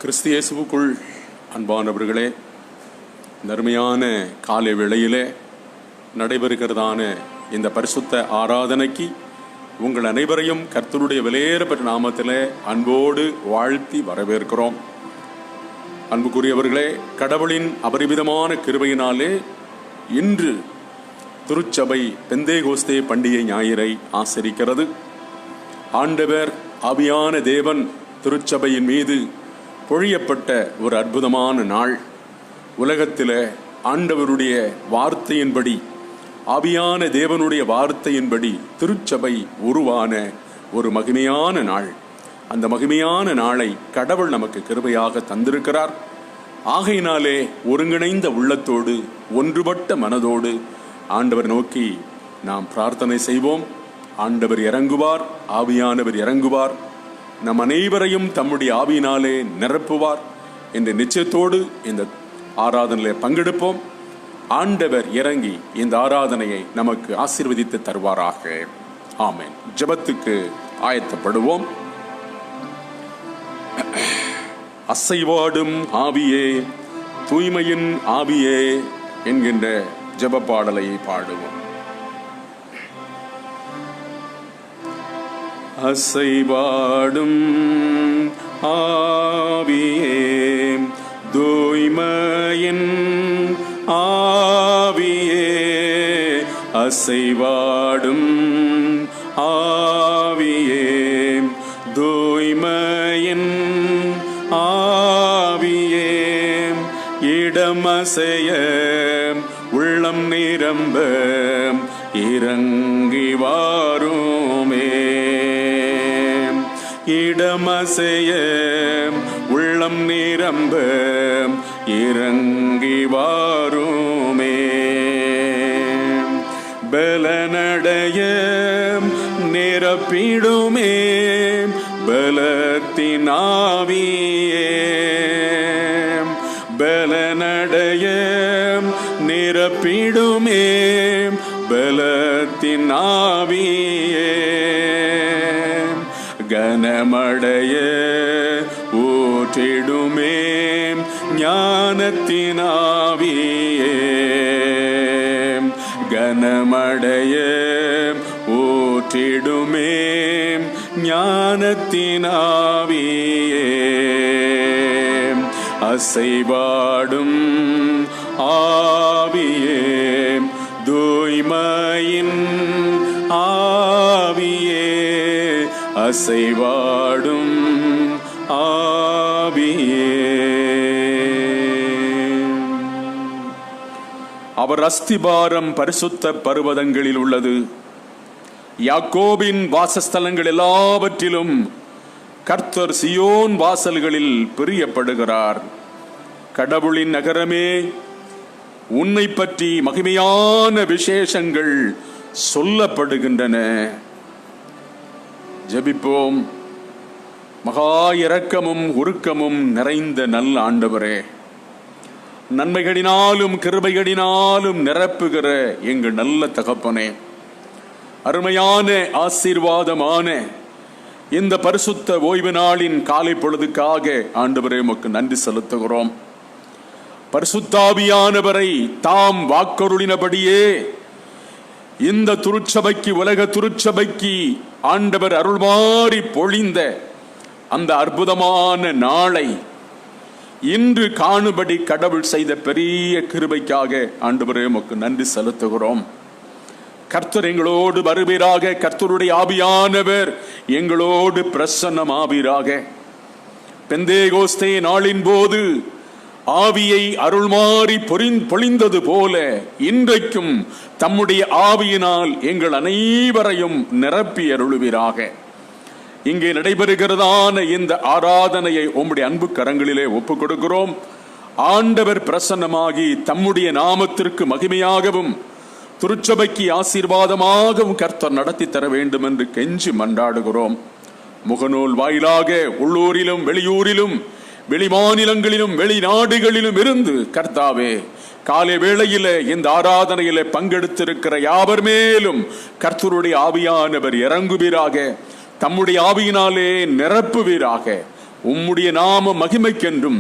கிறிஸ்து இயேசுவுக்குள் அன்பானவர்களே, நர்மையான காலை வேளையிலே நடைபெறுகிறதான இந்த பரிசுத்த ஆராதனைக்கு உங்கள் அனைவரையும் கர்த்தருடைய விலையேறப்பட்ட நாமத்திலே அன்போடு வாழ்த்தி வரவேற்கிறோம். அன்புக்குரியவர்களே, கடவுளின் அபரிமிதமான கிருபையினாலே இன்று திருச்சபை பெந்தேகோஸ்தே பண்டிகை ஞாயிறை ஆசரிக்கிறது. ஆண்டவர் ஆவியான தேவன் திருச்சபையின் மீது பொழியப்பட்ட ஒரு அற்புதமான நாள். உலகத்தில் ஆண்டவருடைய வார்த்தையின்படி, ஆவியான தேவனுடைய வார்த்தையின்படி திருச்சபை உருவான ஒரு மகிமையான நாள். அந்த மகிமையான நாளை கடவுள் நமக்கு கிருபையாக தந்திருக்கிறார். ஆகையினாலே ஒருங்கிணைந்த உள்ளத்தோடு, ஒன்றுபட்ட மனதோடு ஆண்டவர் நோக்கி நாம் பிரார்த்தனை செய்வோம். ஆண்டவர் இறங்குவார், ஆவியானவர் இறங்குவார், நம் அனைவரையும் தம்முடைய ஆவியினாலே நிரப்புவார் என்ற நிச்சயத்தோடு இந்த ஆராதனையிலே பங்கெடுப்போம். ஆண்டவர் இறங்கி இந்த ஆராதனையை நமக்கு ஆசீர்வதித்து தருவாராக. ஆமென். ஜெபத்துக்கு ஆயத்தப்படுவோம். அசைவாடும் ஆவியே, தூய்மையின் ஆவியே என்கின்ற ஜெப பாடலை பாடுவோம். அசைவாடும் ஆவியே, தூய்மையின் ஆவியே, அசைவாடும் ஆவியே, தூய்மையின் ஆவியே, இடமசைய உள்ளம் நிரம்ப இறங்கி வாருமே. இடமசைய உள்ளம் நிரம்ப இறங்கி வாருமே. பலனடைய நிரப்பிடுமே பலத்தின் ஆவியே. பலனடைய நிரப்பிடுமே பலத்தின் ஆவியே. கனமடைய ஊற்றிடுமே ஞானத்தின் ஆவியே. கனமடைய ஊற்றிடுமே ஞானத்தின் ஆவியே. அசைவாடும் ஆவியே, தூய்மையின் ஆவியே, அசைவாடும் ஆவியே. அவர் அஸ்திபாரம் பரிசுத்த பர்வதங்களில் உள்ளது. யாக்கோபின் வாசஸ்தலங்கள் எல்லாவற்றிலும் கர்த்தர் சியோன் வாசல்களில் பிரியப்படுகிறார். கடவுளின் நகரமே, உன்னை பற்றி மகிமையான விசேஷங்கள் சொல்லப்படுகின்றன. ஜெபிப்போம். மகா இரக்கமும் உருக்கமும் நிறைந்த நல்ல ஆண்டவரே, நன்மைகளினாலும் கிருபைகளினாலும் நிரப்புகிற எங்கள் நல்ல தகப்பனே, அருமையான ஆசீர்வாதமான இந்த பரிசுத்த ஓய்வு நாளின் காலை பொழுதுக்காக ஆண்டவரே உமக்கு நன்றி செலுத்துகிறோம். பரிசுத்தாவியானவரை தாம் வாக்கருளினபடியே இந்த திருச்சபைக்கு, உலக திருச்சபைக்கு ஆண்டவர் அருள்மாறி பொழிந்த அந்த அற்புதமான நாளை இன்று காணும்படி கடவுள் செய்த பெரிய கிருபைக்காக ஆண்டவரே உமக்கு நன்றி செலுத்துகிறோம். கர்த்தர் எங்களோடு வருவீராக. கர்த்தருடைய ஆவியானவர் எங்களோடு பிரசன்னமாவீராக. பெந்தேகோஸ்தே நாளின் போது ஆவியை அருள்மாறி பொழிந்தது போல இன்றைக்கும் தம்முடைய ஆவியினால் எங்கள் அனைவரையும் நிரப்பி அருளுவீராக. இங்கே நடைபெறுகிறதான இந்த ஆராதனையை உம்முடைய அன்பு கரங்களிலே ஒப்புக் கொடுக்கிறோம். ஆண்டவர் பிரசன்னமாகி தம்முடைய நாமத்திற்கு மகிமையாகவும் திருச்சபைக்கு ஆசீர்வாதமாகவும் கர்த்தர் நடத்தி தர வேண்டும் என்று கெஞ்சி மன்றாடுகிறோம். முகநூல் வாயிலாக உள்ளூரிலும் வெளியூரிலும் வெளிமாநிலங்களிலும் வெளிநாடுகளிலும் இருந்து கர்த்தாவே காலை வேளையிலே இந்த ஆராதனையிலே பங்கெடுத்திருக்கிற யாவர் மேலும் கர்த்தருடைய ஆவியானவர் இறங்குவீராக. தம்முடைய ஆவியினாலே நிரப்புவீராக. உம்முடைய நாம மகிமைக்கென்றும்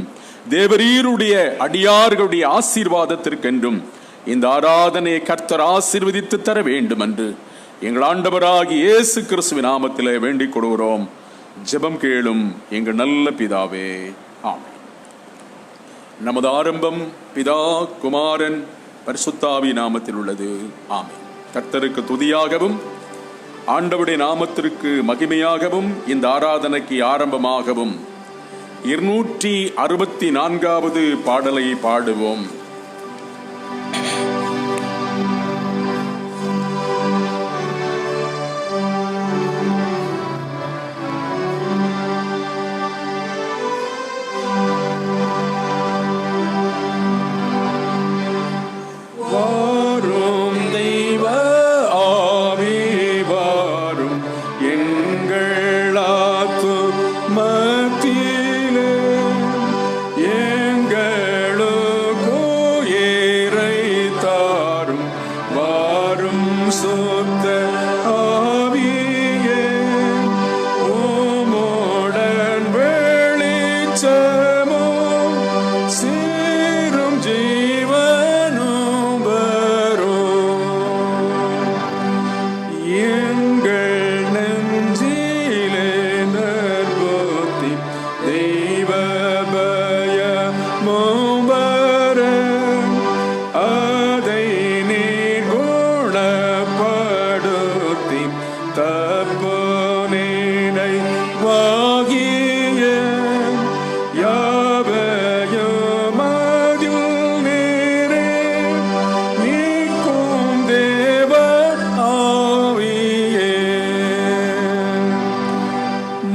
தேவரீருடைய அடியார்களுடைய ஆசீர்வாதத்திற்கென்றும் இந்த ஆராதனையை கர்த்தர் ஆசீர்வதித்து தர வேண்டும் என்று எங்கள் ஆண்டவராகிய இயேசு கிறிஸ்துவின் நாமத்திலே வேண்டிக் கொள்கிறோம். ஜெபம் கேளும் எங்கள் நல்ல பிதாவே, ஆமென். நமது ஆரம்பம் பிதா, குமாரன், பரிசுத்தாவி நாமத்தில் உள்ளது. ஆமென். கர்த்தருக்கு துதியாகவும் ஆண்டவருடைய நாமத்திற்கு மகிமையாகவும் இந்த ஆராதனைக்கு ஆரம்பமாகவும் 264வது பாடலை பாடுவோம்.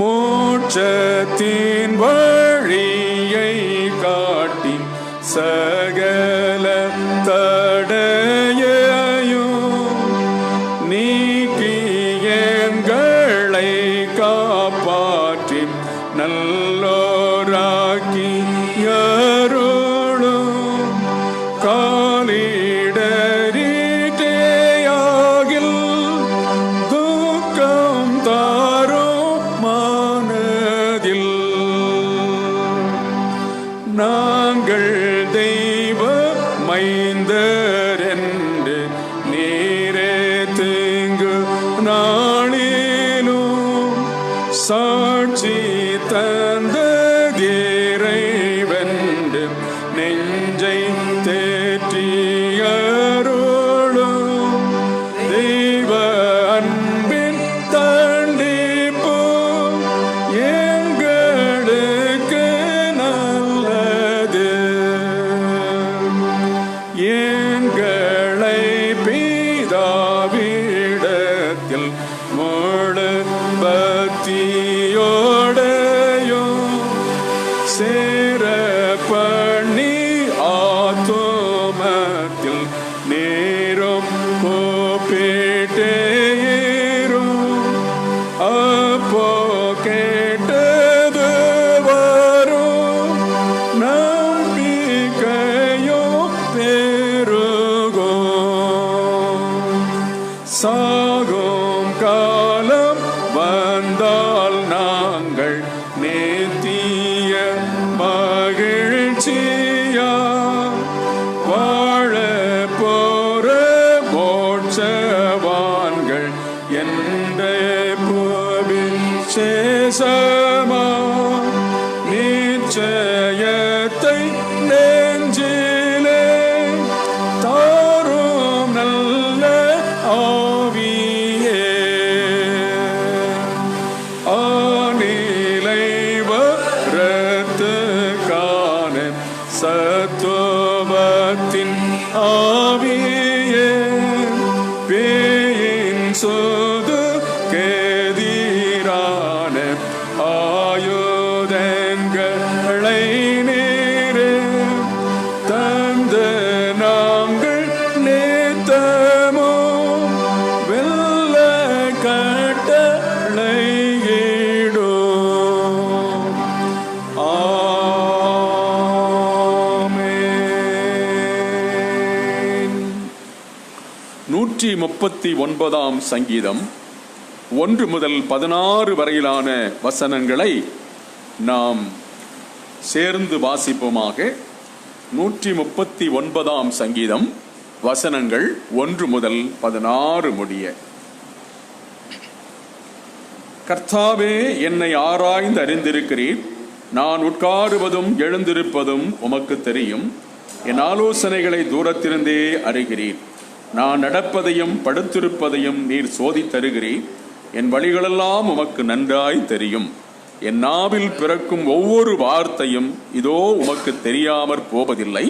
மோட்சத்தின் வழியை காட்டி சகல தடையையும் நீக்கி எங்களை காப்பாற்றி நல்லோராக்கி அருளும் காலிடரிட்டேயாகில் துக்கம் தாரும் மனதில் நாங்கள் தெய்வ மைந்தரென்று நீரே தீங்கு நாளிலும் சாட்சி தந்ததிரைவென்று நெஞ்சை தேற்றியருளும் தெய்வ அன்பின் தண்டிப்பு எங்களுக்கு நல்லது. எங்களை பிதாவிடத்தில் முழு பக்தியோடையும் சேர பண்ணி ஆத்துமத்தில் நேரும் கூப்பிட்டேரும் அப்போ கேட்டது வரும் நம்பிக்கையோ பெருகும். சாகும் காலம் வந்தால் நாங்கள் நித்திய மகிழ்ச்சியா வாழ போற மோட்சவான்கள் என்ற சேஷமா நிச்சயத்தை நெஞ்சிலே தாரும் நல்ல ஆவியே. ஆனிலை வரத்துக்கான சத்துவத்தின் ஆவியே பேயின் சோது கேதீரான ஆயுதங்களை நீரே தந்த நாங்கள் நேத்தமோ வெல்ல கட்டளையிடும். ஆமென். 139ஆம் சங்கீதம் 1 முதல் 16 வரையிலான வசனங்களை நாம் சேர்ந்து வாசிப்போமாக. 139 சங்கீதம் வசனங்கள் 1 முதல் 16 முடிய. கர்த்தாவே, என்னை ஆராய்ந்து அறிந்திருக்கிறீர். நான் உட்காருவதும் எழுந்திருப்பதும் உமக்கு தெரியும். என் ஆலோசனைகளை தூரத்திலிருந்தே அறிகிறீர். நான் நடப்பதையும் படுத்திருப்பதையும் நீர் சோதித்தருகிறீர். என் வழிகளெல்லாம் உமக்கு நன்றாய் தெரியும். என் நாவில் பிறக்கும் ஒவ்வொரு வார்த்தையும் இதோ உமக்கு தெரியாமற் போவதில்லை.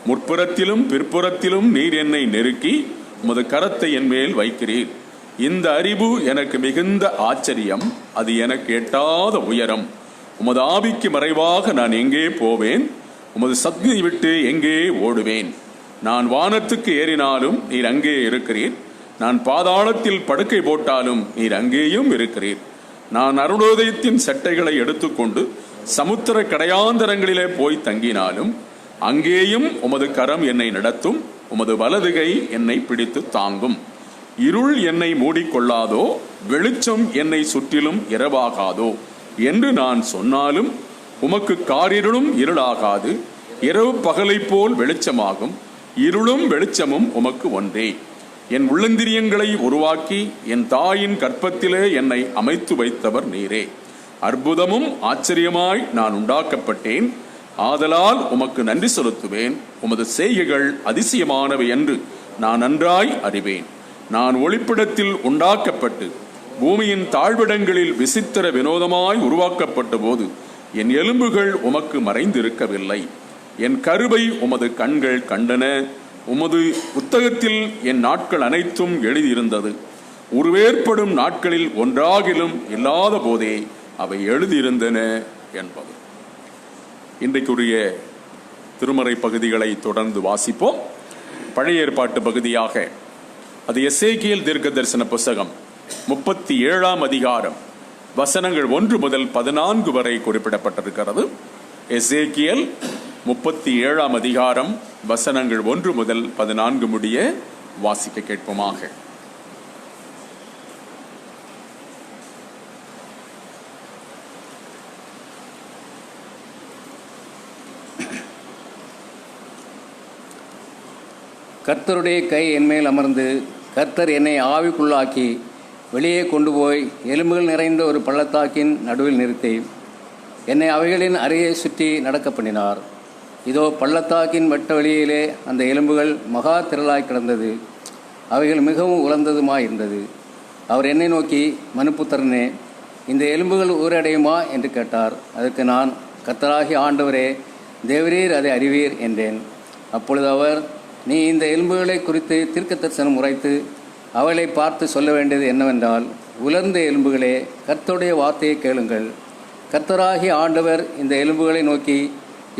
முற்புறத்திலும் பிற்புறத்திலும் நீர் என்னை நெருக்கி உமது கரத்தை என் மேல் வைக்கிறீர். இந்த அறிவு எனக்கு மிகுந்த ஆச்சரியம். அது எனக்கு எட்டாத உயரம். உமது ஆவிக்கு மறைவாக நான் எங்கே போவேன்? உமது சக்தியை விட்டு எங்கே ஓடுவேன்? நான் வானத்துக்கு ஏறினாலும் நீர் அங்கே இருக்கிறீர். நான் பாதாளத்தில் படுக்கை போட்டாலும் நீர் அங்கேயும் இருக்கிறீர். நான் அருணோதயத்தின் சட்டைகளை எடுத்துக்கொண்டு சமுத்திர கடையாந்தரங்களிலே போய் தங்கினாலும் அங்கேயும் உமது கரம் என்னை நடத்தும். உமது வலதுகை என்னை பிடித்து தாங்கும். இருள் என்னை மூடிக்கொள்ளாதோ, வெளிச்சம் என்னை சுற்றிலும் இரவாகாதோ என்று நான் சொன்னாலும் உமக்கு காரிருளும் இருளாகாது. இரவு பகலை போல் வெளிச்சமாகும். இருளும் வெளிச்சமும் உமக்கு ஒன்றே. என் உள்ளந்திரியங்களை உருவாக்கி என் தாயின் கற்பத்திலே என்னை அமைத்து வைத்தவர் நீரே. அற்புதமும் ஆச்சரியமாய் நான் உண்டாக்கப்பட்டேன். ஆதலால் உமக்கு நன்றி செலுத்துவேன். உமது செய்கைகள் அதிசயமானவை என்று நான் நன்றாய் அறிவேன். நான் ஒளிப்பிடத்தில் உண்டாக்கப்பட்டு பூமியின் தாழ்விடங்களில் விசித்திர வினோதமாய் உருவாக்கப்பட்ட போது என் எலும்புகள் உமக்கு மறைந்திருக்கவில்லை. என் கருவை உமது கண்கள் கண்டன. உமது புத்தகத்தில் என் நாட்கள் அனைத்தும் எழுதியிருந்தது. உருவேற்படும் நாட்களில் ஒன்றாகிலும் இல்லாத போதே அவை எழுதியிருந்தன என்பது. இன்றைக்குரிய திருமறை பகுதிகளை தொடர்ந்து வாசிப்போம். பழைய ஏற்பாட்டு பகுதியாக அது எசேக்கியேல் தீர்க்க தரிசன புஸ்தகம் 37 அதிகாரம் வசனங்கள் 1 முதல் 14 வரை குறிப்பிடப்பட்டிருக்கிறது. எசேக்கியேல் 37 அதிகாரம் வசனங்கள் 1 முதல் 14 முடிய வாசிக்க கேட்போமாக. கர்த்தருடைய கை என்மேல் அமர்ந்து கர்த்தர் என்னை ஆவிக்குள்ளாக்கி வெளியே கொண்டு போய் எலும்புகள் நிறைந்த ஒரு பள்ளத்தாக்கின் நடுவில் நிறுத்தி என்னை அவைகளின் அருகே சுற்றி நடக்க பண்ணினார். இதோ பள்ளத்தாக்கின் வெட்ட வெளியிலே அந்த எலும்புகள் மகா திரளாய் கிடந்தது. அவைகள் மிகவும் உலர்ந்ததுமாயிருந்தது. அவர் என்னை நோக்கி, மனுப்புத்திரனே, இந்த எலும்புகள் ஊரடையுமா என்று கேட்டார். அதற்கு நான், கர்த்தராகிய ஆண்டவரே, தேவரீர் அதை அறிவீர் என்றேன். அப்பொழுது அவர், நீ இந்த எலும்புகளை குறித்து தீர்க்க தரிசனம் உரைத்து அவளை பார்த்து சொல்ல வேண்டியது என்னவென்றால், உலர்ந்த எலும்புகளே, கர்த்தருடைய வார்த்தையை கேளுங்கள். கர்த்தராகிய ஆண்டவர் இந்த எலும்புகளை நோக்கி,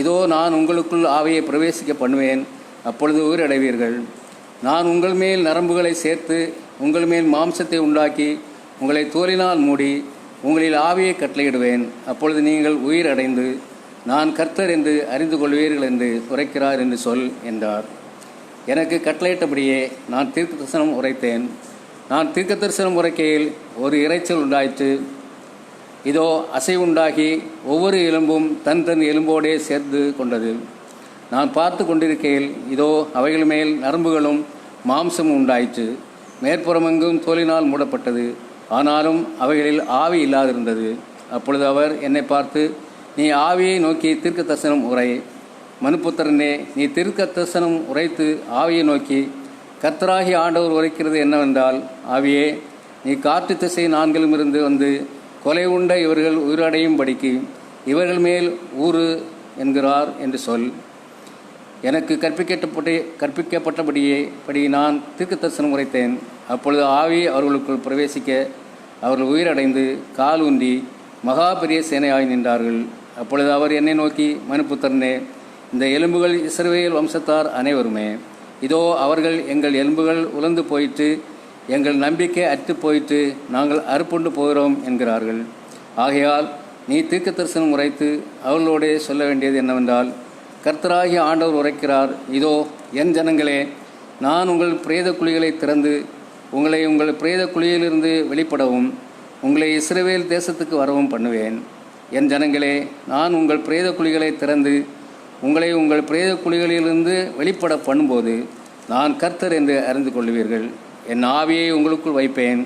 இதோ நான் உங்களுக்குள் ஆவியை பிரவேசிக்க பண்ணுவேன். அப்பொழுது உயிரடைவீர்கள். நான் உங்கள் மேல் நரம்புகளை சேர்த்து உங்கள் மேல் மாம்சத்தை உண்டாக்கி உங்களை தோலினால் மூடி உங்களில் ஆவியை கட்டளையிடுவேன். அப்பொழுது நீங்கள் உயிர் அடைந்து நான் கர்த்தர் என்று அறிந்து கொள்வீர்கள் என்று உரைக்கிறார் என்று சொல் என்றார். எனக்கு கட்டளையிட்டபடியே நான் தீர்க்க தரிசனம் உரைத்தேன். நான் தீர்க்க தரிசனம் உரைக்கையில் ஒரு இரைச்சல் உண்டாயிற்று. இதோ அசைவுண்டாகி ஒவ்வொரு எலும்பும் தன் தன் எலும்போடே சேர்ந்து கொண்டது. நான் பார்த்து கொண்டிருக்கையில் இதோ அவைகள் மேல் நரம்புகளும் மாம்சமும் உண்டாயிற்று. மேற்புறமெங்கும் தோலினால் மூடப்பட்டது. ஆனாலும் அவைகளில் ஆவி இல்லாதிருந்தது. அப்பொழுது அவர் என்னை பார்த்து, நீ ஆவியை நோக்கி தீர்க்க தரிசனம் உரை. மனுப்புத்திரனே, நீ தீர்க்க தரிசனம் உரைத்து ஆவியை நோக்கி, கர்த்தராகிய ஆண்டவர் உரைக்கிறது என்னவென்றால், ஆவியே, நீ காற்று திசை நான்கிலும் இருந்து வந்து கொலை உண்ட இவர்கள் உயிரடையும் படிக்கு இவர்கள் மேல் ஊறு என்கிறார் என்று சொல். எனக்கு கற்பிக்கப்பட்டபடி நான் தீர்க்க தரிசனம் உரைத்தேன். அப்பொழுது ஆவி அவர்களுக்குள் பிரவேசிக்க அவர்கள் உயிரடைந்து கால் ஊன்றி மகா பெரிய சேனையாய் நின்றார்கள். அப்பொழுது அவர் என்னை நோக்கி, மனுப்புத்திரனே, இந்த எலும்புகள் இஸ்ரவேல் வம்சத்தார் அனைவருமே. இதோ அவர்கள் எங்கள் எலும்புகள் உலர்ந்து போயிற்று, எங்கள் நம்பிக்கை அற்று போயிற்று, நாங்கள் அறுப்புண்டு போகிறோம் என்கிறார்கள். ஆகையால் நீ தீர்க்க தரிசனம் உரைத்து அவர்களோடே சொல்ல வேண்டியது என்னவென்றால், கர்த்தராகிய ஆண்டவர் உரைக்கிறார், இதோ என் ஜனங்களே, நான் உங்கள் பிரேத குழிகளை திறந்து உங்களை உங்கள் பிரேத குழியிலிருந்து வெளிப்படவும் உங்களை இஸ்ரவேல் தேசத்துக்கு வரவும் பண்ணுவேன். என் ஜனங்களே, நான் உங்கள் பிரேத குழிகளை திறந்து உங்களை உங்கள் பிரேத குழிகளிலிருந்து வெளிப்பட பண்ணும்போது நான் கர்த்தர் என்று அறிந்து கொள்வீர்கள். என் ஆவியை உங்களுக்குள் வைப்பேன்,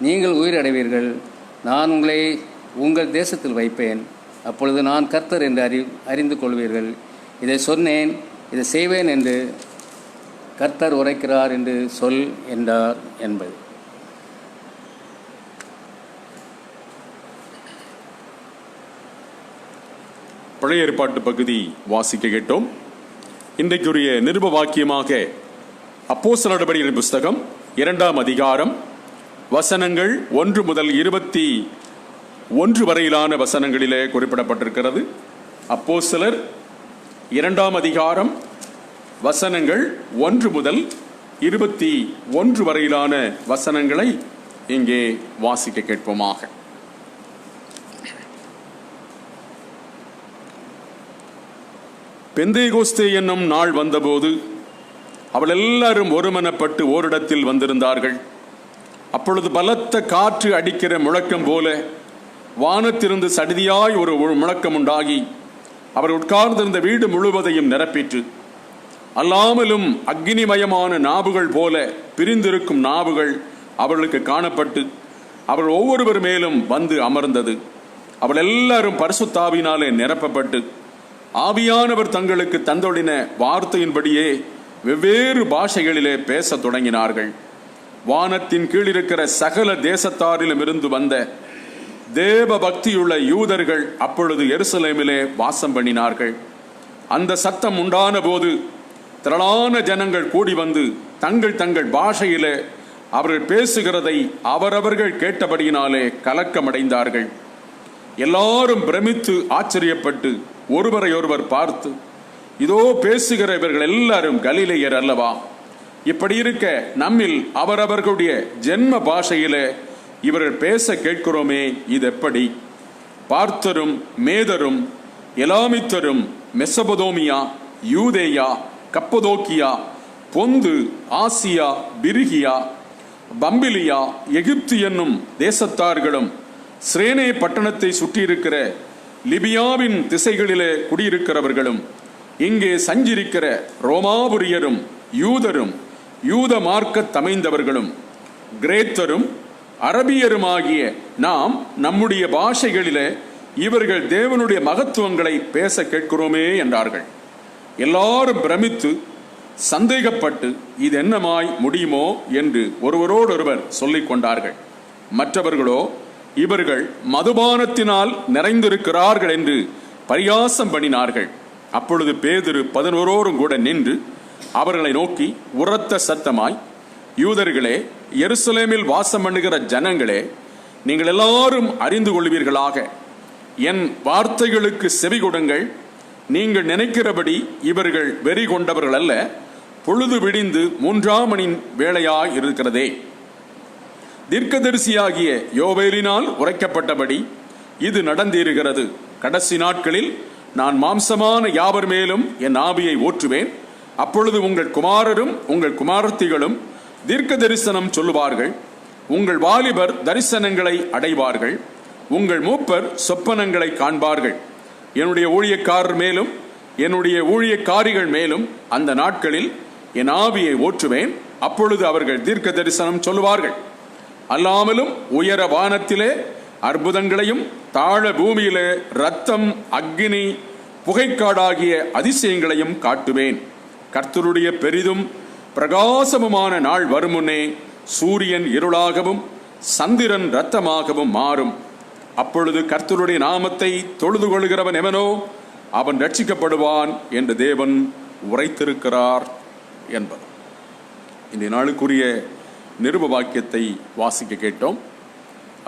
நீங்கள் உயிரடைவீர்கள். நான் உங்களை உங்கள் தேசத்தில் வைப்பேன், அப்பொழுது நான் கர்த்தர் என்று அறிந்து கொள்வீர்கள். இதை சொன்னேன், இதை செய்வேன் என்று கர்த்தர் உரைக்கிறார் என்று சொல் என்றார் என்பது. பழைய ஏற்பாட்டு பகுதி வாசிக்க கேட்டோம். இன்றைக்குரிய நிருப வாக்கியமாக அப்போஸ்தலர் நடபடிகளின் புஸ்தகம் 2ஆம் அதிகாரம் வசனங்கள் 1 முதல் 21 வரையிலான வசனங்களிலே குறிப்பிடப்பட்டிருக்கிறது. அப்போஸ்தலர் 2ஆம் அதிகாரம் வசனங்கள் 1 முதல் 21 வரையிலான வசனங்களை இங்கே வாசிக்க கேட்போமாக. பெந்தேகோஸ்தே என்னும் நாள் வந்தபோது அவள் எல்லாரும் ஒருமனப்பட்டு ஓரிடத்தில் வந்திருந்தார்கள். அப்பொழுது பலத்த காற்று அடிக்கிற முழக்கம் போல வானத்திலிருந்து சடிதியாய் ஒரு முழக்கம் உண்டாகி அவர் உட்கார்ந்திருந்த வீடு முழுவதையும் நிரப்பிற்று. அல்லாமலும் அக்னிமயமான நாவுகள் போல பிரிந்திருக்கும் நாவுகள் அவர்களுக்கு காணப்பட்டு அவர்கள் ஒவ்வொருவர் மேலும் வந்து அமர்ந்தது. அவள் எல்லாரும் பரிசுத்தாவினாலே நிரப்பப்பட்டு ஆவியானவர் தங்களுக்கு தந்தொழின வார்த்தையின்படியே வெவ்வேறு பாஷைகளிலே பேசத் தொடங்கினார்கள். வானத்தின் கீழிருக்கிற சகல தேசத்தாரிலும் இருந்து வந்த தேவ பக்தியுள்ள யூதர்கள் அப்பொழுது எருசலேமிலே வாசம் பண்ணினார்கள். அந்த சத்தம் உண்டான போது திரளான ஜனங்கள் கூடி வந்து தங்கள் தங்கள் பாஷையிலே அவர்கள் பேசுகிறதை அவரவர்கள் கேட்டபடியினாலே கலக்கமடைந்தார்கள். எல்லாரும் பிரமித்து ஆச்சரியப்பட்டு ஒருவரையொருவர் பார்த்து, இதோ பேசுகிற இவர்கள் எல்லாரும் கலிலேயர் அல்லவா? இப்படி இருக்க நம்மில் அவரவர்களுடைய ஜென்ம பாஷையிலே இவர்கள் பேச கேட்கிறோமே, இது எப்படி? பார்த்தரும் மேதரும் எலாமித்தரும் மெசபதோமியா, யூதேயா, கப்பதோக்கியா, பொந்து, ஆசியா, பிரிகியா, பம்பிலியா, எகிப்து என்னும் தேசத்தார்களும் சிரேனே பட்டணத்தை சுற்றியிருக்கிற லிபியாவின் திசைகளிலே குடியிருக்கிறவர்களும் இங்கே சஞ்சரிக்கிற ரோமாபுரியரும் யூதரும் யூத மார்க்க தமைந்தவர்களும் கிரேத்தரும் அரபியருமாகிய நாம் நம்முடைய பாஷைகளிலே இவர்கள் தேவனுடைய மகத்துவங்களை பேச கேட்கிறோமே என்றார்கள். எல்லாரும் பிரமித்து சந்தேகப்பட்டு இது என்னமாய் முடியுமோ என்று ஒருவரோடொருவர் சொல்லிக் கொண்டார்கள். மற்றவர்களோ இவர்கள் மதுபானத்தினால் நிறைந்திருக்கிறார்கள் என்று பரியாசம் பண்ணினார்கள். அப்பொழுது பேதுரு 11 கூட நின்று அவர்களை நோக்கி உரத்த சத்தமாய், யூதர்களே, எருசலேமில் வாசம் பண்ணுகிற ஜனங்களே, நீங்கள் எல்லாரும் அறிந்து கொள்வீர்களாக, என் வார்த்தைகளுக்கு செவி கொடுங்கள். நீங்கள் நினைக்கிறபடி இவர்கள் வெறி கொண்டவர்கள் அல்ல. பொழுது விடிந்து 3ஆம் மணி வேளையாய் இருக்கிறதே. தீர்க்கதரிசியாகிய யோவேலினால் உரைக்கப்பட்டபடி இது நடந்தேறுகிறது. கடைசி நாட்களில் நான் மாம்சமான யாவர் மேலும் என் ஆவியை ஊற்றுவேன். அப்பொழுது உங்கள் குமாரரும் உங்கள் குமாரத்திகளும் தீர்க்க தரிசனம் சொல்லுவார்கள். உங்கள் வாலிபர் தரிசனங்களை அடைவார்கள். உங்கள் மூப்பர் சொப்பனங்களை காண்பார்கள். என்னுடைய ஊழியக்காரர் மேலும் என்னுடைய ஊழியக்காரிகள் மேலும் அந்த நாட்களில் என் ஆவியை ஊற்றுவேன். அப்பொழுது அவர்கள் தீர்க்க தரிசனம் சொல்லுவார்கள். அல்லாமலும் உயர வானத்திலே அற்புதங்களையும் தாழ பூமியிலே இரத்தம், அக்னி, புகைக்காடாகிய அதிசயங்களையும் காட்டுவேன். கர்த்தருடைய பெரிதும் பிரகாசமுமான நாள் வருமுன்னே சூரியன் இருளாகவும் சந்திரன் இரத்தமாகவும் மாறும். அப்பொழுது கர்த்தருடைய நாமத்தை தொழுது கொள்கிறவன் எவனோ அவன் ரட்சிக்கப்படுவான் என்று தேவன் உரைத்திருக்கிறார் என்பது. இந்த நாளுக்குரிய நிருப வாக்கியத்தை வாசிக்க கேட்டோம்.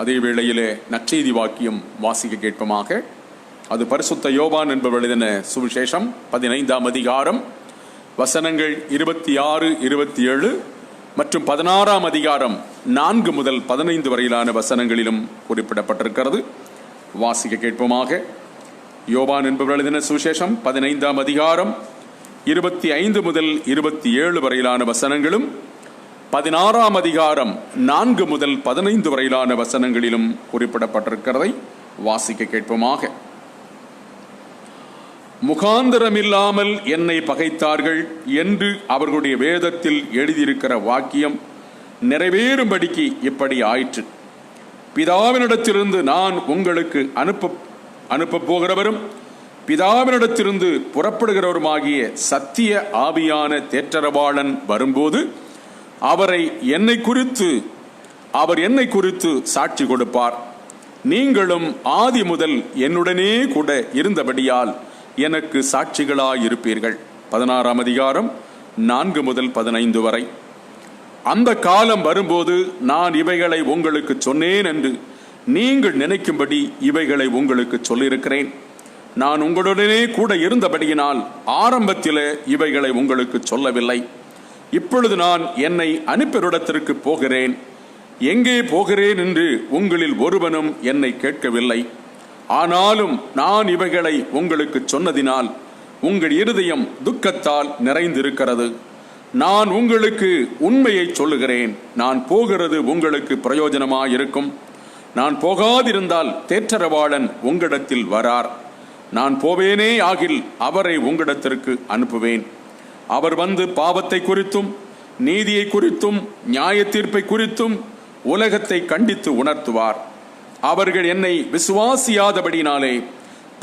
அதே வேளையிலே நற்செய்தி வாக்கியம் வாசிக்க கேட்போமாக. அது பரிசுத்த யோவான் என்பவர் எழுதின சுவிசேஷம் 15ஆம் அதிகாரம் வசனங்கள் 26, 27 மற்றும் 16ஆம் அதிகாரம் 4 முதல் 15 வரையிலான வசனங்களிலும் குறிப்பிடப்பட்டிருக்கிறது. வாசிக்க கேட்போமாக. யோவான் என்பவர் எழுதின சுவிசேஷம் 15ஆம் அதிகாரம் 25 முதல் 27 வரையிலான வசனங்களும் 16ஆம் அதிகாரம் 4 முதல் 15 வரையிலான வசனங்களிலும் குறிப்பிடப்பட்டிருக்கிறதை வாசிக்க கேட்போமாக. முகாந்திரமில்லாமல் என்னை பகைத்தார்கள் என்று அவர்களுடைய வேதத்தில் எழுதியிருக்கிற வாக்கியம் நிறைவேறும்படிக்கு இப்படி ஆயிற்று. பிதாவினிடத்திலிருந்து நான் உங்களுக்கு அனுப்ப போகிறவரும் பிதாவினிடத்திலிருந்து புறப்படுகிறவருமாகிய சத்திய ஆவியான தேற்றரவாளன் வரும்போது அவர் என்னை குறித்து சாட்சி கொடுப்பார். நீங்களும் ஆதி முதல் என்னுடனே கூட இருந்தபடியால் எனக்கு சாட்சிகளாயிருப்பீர்கள். 16ஆம் அதிகாரம் 4 முதல் 15 வரை. அந்த காலம் வரும்போது நான் இவைகளை உங்களுக்கு சொன்னேன் என்று நீங்கள் நினைக்கும்படி இவைகளை உங்களுக்கு சொல்லியிருக்கிறேன். நான் உங்களுடனே கூட இருந்தபடியினால் ஆரம்பத்திலே இவைகளை உங்களுக்கு சொல்லவில்லை. இப்பொழுது நான் என்னை அனுப்பியரிடத்திற்கு போகிறேன். எங்கே போகிறேன் என்று உங்களில் ஒருவனும் என்னை கேட்கவில்லை. ஆனாலும் நான் இவைகளை உங்களுக்கு சொன்னதினால் உங்கள் இருதயம் துக்கத்தால் நிறைந்திருக்கிறது. நான் உங்களுக்கு உண்மையை சொல்லுகிறேன். நான் போகிறது உங்களுக்கு பிரயோஜனமாயிருக்கும். நான் போகாதிருந்தால் தேற்றரவாளன் உங்களிடத்தில் வரார். நான் போவேனே ஆகில் அவரை உங்களிடத்திற்கு அனுப்புவேன். அவர் வந்து பாவத்தை குறித்தும் நீதியை குறித்தும் நியாய தீர்ப்பை குறித்தும் உலகத்தை கண்டித்து உணர்த்துவார். அவர்கள் என்னை விசுவாசியாதபடினாலே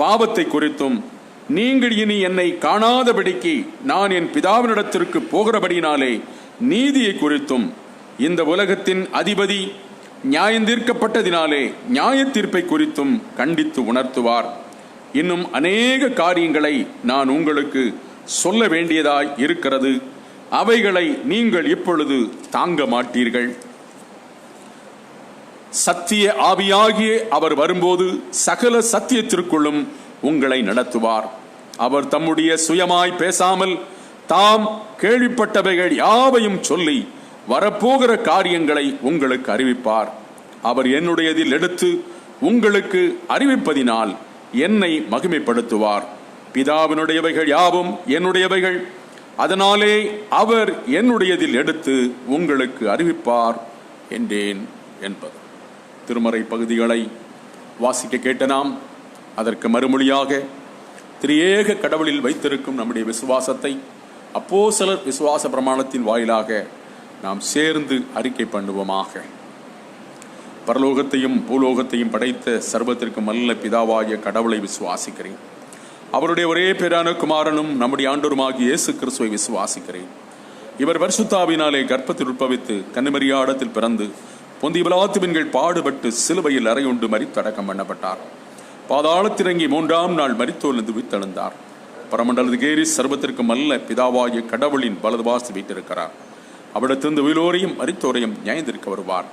பாவத்தை குறித்தும் நீங்கள் இனி என்னை காணாதபடிக்கு நான் என் பிதாவினிடத்திற்கு போகிறபடினாலே நீதியை குறித்தும் இந்த உலகத்தின் அதிபதி நியாயந்தீர்க்கப்பட்டதினாலே நியாய தீர்ப்பை குறித்தும் கண்டித்து உணர்த்துவார். இன்னும் அநேக காரியங்களை நான் உங்களுக்கு சொல்ல வேண்டியதாய் இருக்கிறது. அவைகளை நீங்கள் இப்பொழுது தாங்க மாட்டீர்கள். சத்திய ஆவியாகிய அவர் வரும்போது சகல சத்தியத்திற்குள்ளும் உங்களை நடத்துவார். அவர் தம்முடைய சுயமாய் பேசாமல் தாம் கேள்விப்பட்டவைகள் யாவையும் சொல்லி வரப்போகிற காரியங்களை உங்களுக்கு அறிவிப்பார். அவர் என்னுடையதில் எடுத்து உங்களுக்கு அறிவிப்பதினால் என்னை மகிமைப்படுத்துவார். பிதாவினுடையவைகள் யாவும் என்னுடையவைகள். அதனாலே அவர் என்னுடையதில் எடுத்து உங்களுக்கு அறிவிப்பார் என்றேன் என்பது. திருமறை பகுதிகளை வாசிக்க கேட்ட நாம் அதற்கு மறுமொழியாக திரியேக கடவுளில் வைத்திருக்கும் நம்முடைய விசுவாசத்தை அப்போஸ்தலர் விசுவாச பிரமாணத்தின் வாயிலாக நாம் சேர்ந்து அறிக்கை பண்ணுவோமாக. பரலோகத்தையும் பூலோகத்தையும் படைத்த சர்வத்திற்கும் நல்ல பிதாவாகிய கடவுளை விசுவாசிக்கிறேன். அவருடைய ஒரே பேரான குமாரனும் நம்முடைய ஆண்டவருமாகிய இயேசு கிறிஸ்துவை விசுவாசிக்கிறேன். இவர் பரிசுத்தாவினாலே கர்ப்பத்தில் உட்பவித்து கன்னிமரியாடத்தில் பிறந்து பொந்திய பிலாத்துவின்கள் பாடுபட்டு சிலுவையில் அறையுண்டு மரித்தடக்கம் பண்ணப்பட்டார். பாதாளத்திறங்கி 3ஆம் நாள் மரித்தோர்ந்து உயிர்த்தெழுந்தார். பரமண்டலத்துக்கு ஏறி சர்வத்திற்கும் அல்ல பிதாவாகிய கடவுளின் வலது பாசி வீட்டிருக்கிறார். அவிடத்திலிருந்து உயிரோரையும் மரித்தோரையும் நியாயந்திருக்க வருவார்.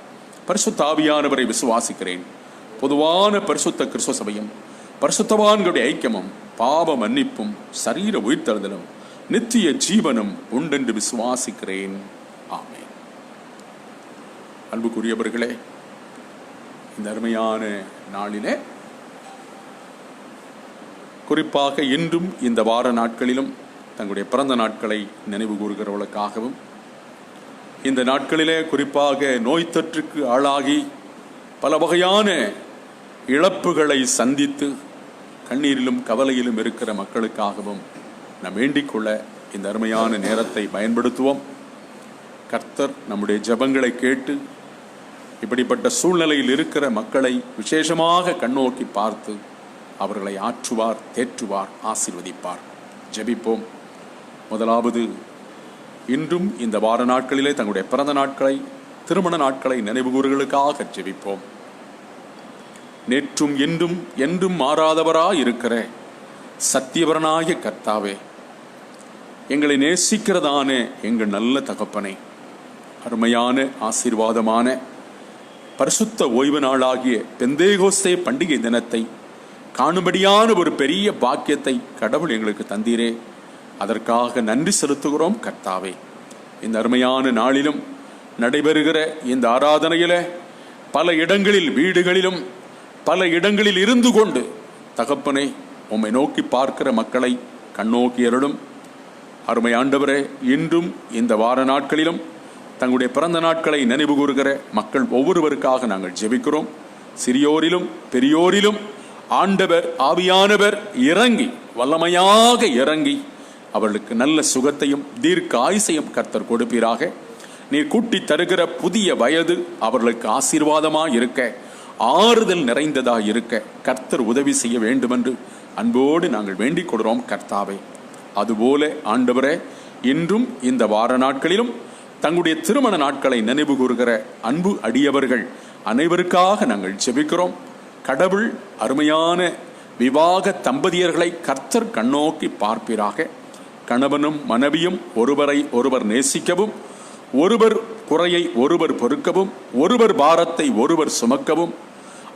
பரிசுத்த ஆவியானவரை விசுவாசிக்கிறேன். பொதுவான பரிசுத்த கிறிஸ்துவ சபையும் பரிசுத்தவான்களுடைய ஐக்கியமும் பாவ மன்னிப்பும் சரீர உயிர்த்தெழுதலும் நித்திய ஜீவனும் உண்டென்று விசுவாசிக்கிறேன். ஆமென். அன்புக்குரியவர்களே, இந்த அருமையான நாளிலே குறிப்பாக இன்றும் இந்த வார நாட்களிலும் தங்களுடைய பிறந்த நாட்களை நினைவு கூறுகிறவர்களுக்காகவும் இந்த நாட்களிலே குறிப்பாக நோய் தொற்றுக்கு ஆளாகி பல வகையான இழப்புகளை சந்தித்து கண்ணீரிலும் கவலையிலும் இருக்கிற மக்களுக்காகவும் நாம் வேண்டிக்கொள்ள இந்த அருமையான நேரத்தை பயன்படுத்துவோம். கர்த்தர் நம்முடைய ஜெபங்களை கேட்டு இப்படிப்பட்ட சூழ்நிலையில் இருக்கிற மக்களை விசேஷமாக கண்ணோக்கி பார்த்து அவர்களை ஆற்றுவார், தேற்றுவார், ஆசீர்வதிப்பார். ஜெபிப்போம். முதலாவது, இன்றும் இந்த வார நாட்களிலே தங்களுடைய பிறந்த நாட்களை திருமண நாட்களை நினைவுகூறுகளுக்காக ஜெபிப்போம். நேற்றும் இன்றும் என்றும் மாறாதவராய் இருக்கிற சத்தியவரனாகிய கர்த்தாவே, எங்களை நேசிக்கிறதான எங்கள் நல்ல தகப்பனை, அருமையான ஆசீர்வாதமான பரிசுத்த ஓய்வு நாளாகிய பெந்தேகோஸ்தே பண்டிகை தினத்தை காணும்படியான ஒரு பெரிய பாக்கியத்தை கடவுள் எங்களுக்கு தந்தீரே, அதற்காக நன்றி செலுத்துகிறோம் கர்த்தாவே. இந்த அருமையான நாளிலும் நடைபெறுகிற இந்த ஆராதனையில பல இடங்களில் வீடுகளிலும் பல இடங்களில் இருந்து கொண்டு தகப்பனை உம்மை நோக்கி பார்க்கிற மக்களை கண்ணோக்கி அருளும். அருமை ஆண்டவரே, இன்றும் இந்த வார நாட்களிலும் தங்களுடைய பிறந்த நாட்களை நினைவு கூறுகிற மக்கள் ஒவ்வொருவருக்காக நாங்கள் ஜெபிக்கிறோம். சிறியோரிலும் பெரியோரிலும் ஆண்டவர் ஆவியானவர் இறங்கி வல்லமையாக இறங்கி அவர்களுக்கு நல்ல சுகத்தையும் தீர்க்க ஆயுசையும் கர்த்தர் கொடுப்பீராக. நீர் கூட்டி தருகிற புதிய வயது அவர்களுக்கு ஆசீர்வாதமாக இருக்க, ஆறுதல் நிறைந்ததாக இருக்க கர்த்தர் உதவி செய்ய வேண்டும் என்று அன்போடு நாங்கள் வேண்டிக் கொள்கிறோம் கர்த்தாவே. அதுபோல ஆண்டவரே, இன்றும் இந்த வார நாட்களிலும் தங்களுடைய திருமண நாட்களை நினைவு கூறுகிற அன்பு அடியவர்கள் அனைவருக்காக நாங்கள் ஜெபிக்கிறோம். கடவுள் அருமையான விவாக தம்பதியர்களை கர்த்தர் கண்ணோக்கி பார்ப்பீராக. கணவனும் மனைவியும் ஒருவரை ஒருவர் நேசிக்கவும், ஒருவர் குறையை ஒருவர் பொறுக்கவும், ஒருவர் பாரத்தை ஒருவர் சுமக்கவும்,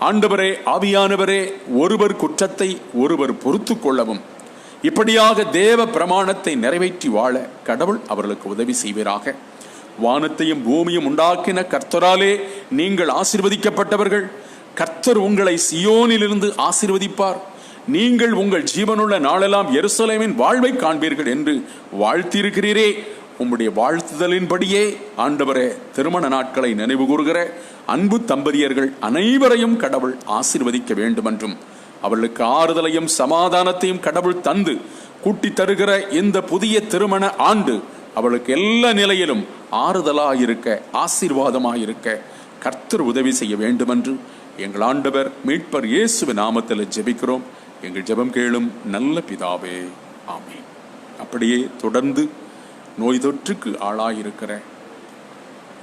ஆண்டவரே ஆவியானவரே ஒருவர் குற்றத்தை ஒருவர் பொறுத்து கொள்ளவும், இப்படியாக தேவ பிரமாணத்தை நிறைவேற்றி வாழ கடவுள் அவர்களுக்கு உதவி செய்வீராக. வானத்தையும் பூமியும் உண்டாக்கின கர்த்தராலே நீங்கள் ஆசீர்வதிக்கப்பட்டவர்கள். கர்த்தர் உங்களை சியோனிலிருந்து ஆசீர்வதிப்பார். நீங்கள் உங்கள் ஜீவனுள்ள நாளெல்லாம் எருசலேமின் வாழ்வை காண்பீர்கள் என்று வாழ்த்தியிருக்கிறீரே. உம்முடைய வாழ்த்துதலின்படியே ஆண்டவரே, திருமண நாட்களை நினைவு கூறுகிற அன்பு தம்பதியர்கள் அனைவரையும் கடவுள் ஆசீர்வதிக்க வேண்டும் என்றும், அவர்களுக்கு ஆறுதலையும் சமாதானத்தையும் கடவுள் தந்து கூட்டி தருகிற இந்த புதிய திருமண ஆண்டு அவளுக்கு எல்லா நிலையிலும் ஆறுதலாயிருக்க, ஆசீர்வாதமாயிருக்க கர்த்தர் உதவி செய்ய வேண்டும் என்று எங்கள் ஆண்டவர் மீட்பர் இயேசுவின் நாமத்தில் ஜெபிக்கிறோம். எங்கள் ஜெபம் கேளும் நல்ல பிதாவே, ஆமென். அப்படியே தொடர்ந்து நோய் தொற்றுக்கு ஆளாயிருக்கிற,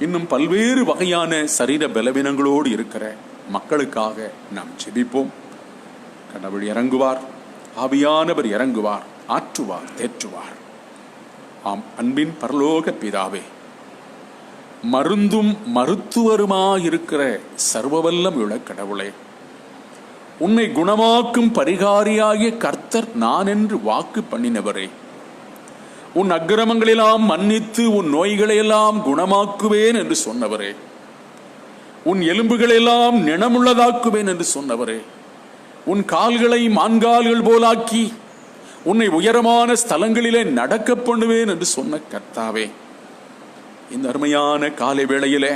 இன்னும் பல்வேறு வகையான சரீர பலவீனங்களோடு இருக்கிற மக்களுக்காக நாம் ஜெபிப்போம். கடவுள் இறங்குவார், ஆவியானவர் இறங்குவார், ஆற்றுவார், தேற்றுவார். ஆம் அன்பின் பரலோக பிதாவே, மருந்தும் மருத்துவருமாயிருக்கிற சர்வவல்லம் உள்ள கடவுளே, உன்னை குணமாக்கும் பரிகாரியாகிய கர்த்தர் நான் என்று வாக்கு பண்ணினவரே, உன் அக்கிரமங்களெல்லாம் மன்னித்து உன் நோய்களையெல்லாம் குணமாக்குவேன் என்று சொன்னவரே, உன் எலும்புகளெல்லாம் நிணமுள்ளதாக்குவேன் என்று சொன்னவரே, உன் கால்களை மான்கால்கள் போலாக்கி உன்னை உயரமான ஸ்தலங்களிலே நடக்க பண்ணுவேன் என்று சொன்ன கர்த்தாவே, இந்த அருமையான காலை வேளையிலே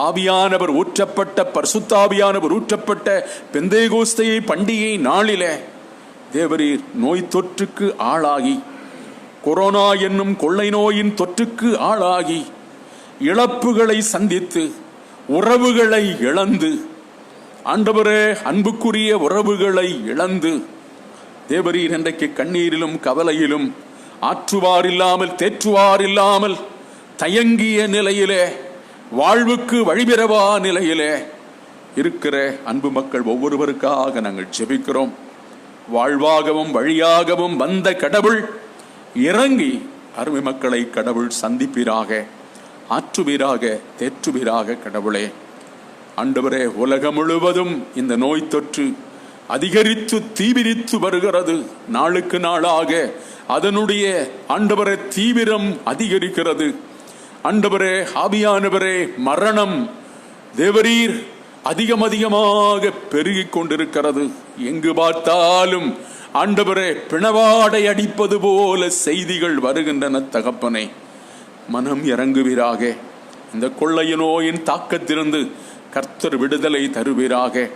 ஆவியானவர் ஊற்றப்பட்ட, பரிசுத்தாவியானவர் ஊற்றப்பட்ட பெந்தேகோஸ்தே பண்டிகை நாளிலே தேவரீர் நோய் தொற்றுக்கு ஆளாகி, கொரோனா என்னும் கொள்ளை நோயின் தொற்றுக்கு ஆளாகி, இழப்புகளை சந்தித்து, உறவுகளை இழந்து, ஆண்டவரே அன்புக்குரிய உறவுகளை இழந்து தேவரீர் இன்றைக்கு கண்ணீரிலும் கவலையிலும் ஆற்றுவார் இல்லாமல், தேற்றுவார் இல்லாமல் தயங்கிய நிலையிலே, வாழ்வுக்கு வழிபெறவா நிலையிலே இருக்கிற அன்பு மக்கள் ஒவ்வொருவருக்காக நாங்கள் ஜெபிக்கிறோம். வாழ்வாகவும் வழியாகவும் வந்த கடவுள் இறங்கி அருமை மக்களை கடவுள் சந்திப்பீராக, ஆற்றுவீராக, தேற்றுவீராக. கடவுளே ஆண்டவரே, உலகம் முழுவதும் இந்த நோய் தொற்று அதிகரித்து தீவிரித்து வருகிறது. நாளுக்கு நாளாக அதனுடைய ஆண்டவரே தீவிரம் அதிகரிக்கிறது. ஆண்டவரே ஆவியானவரே, மரணம் தேவரீர் அதிகமாக பெருகிக் கொண்டிருக்கிறது. எங்கு பார்த்தாலும் ஆண்டவரே பிணவாடை அடிப்பது போல செய்திகள் வருகின்றன. தகப்பனை மனம் இறங்குவீராக. இந்த கொள்ளை நோயின் தாக்கத்திலிருந்து கர்த்தர் விடுதலை தருவீராக.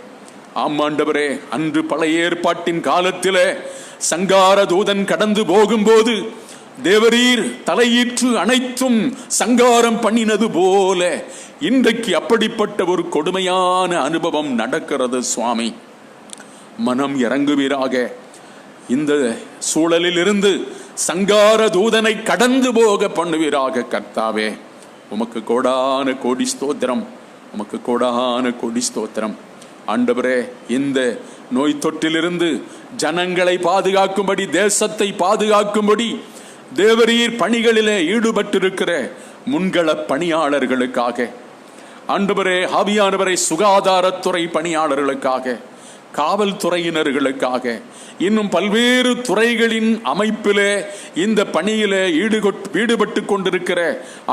ஆமாண்டவரே, அன்று பழைய ஏற்பாட்டின் காலத்திலே சங்கார தூதன் கடந்து போகும்போது தேவரீர் தலையீற்று அனைத்தும் சங்காரம் பண்ணினது போல இன்றைக்கு அப்படிப்பட்ட ஒரு கொடுமையான அனுபவம் நடக்கிறது. சுவாமி மனம் இறங்குவீராக. இந்த சூழலில் இருந்து சங்கார தூதனை கடந்து போக பண்ணுவீராக. கர்த்தாவே உமக்கு கோடான கோடி ஸ்தோத்திரம், உமக்கு கோடான கோடி ஸ்தோத்திரம். ஆண்டவரே, இந்த நோய் தொற்றிலிருந்து ஜனங்களை பாதுகாக்கும்படி, தேசத்தை பாதுகாக்கும்படி தேவரீர் பணிகளிலே ஈடுபட்டிருக்கிற முன்கள பணியாளர்களுக்காக, ஆண்டவரே ஆவியானவரை சுகாதாரத்துறை பணியாளர்களுக்காக, காவல்துறையினர்களுக்காக, இன்னும் பல்வேறு துறைகளின் அமைப்பிலே இந்த பணியிலே ஈடுபட்டு கொண்டிருக்கிற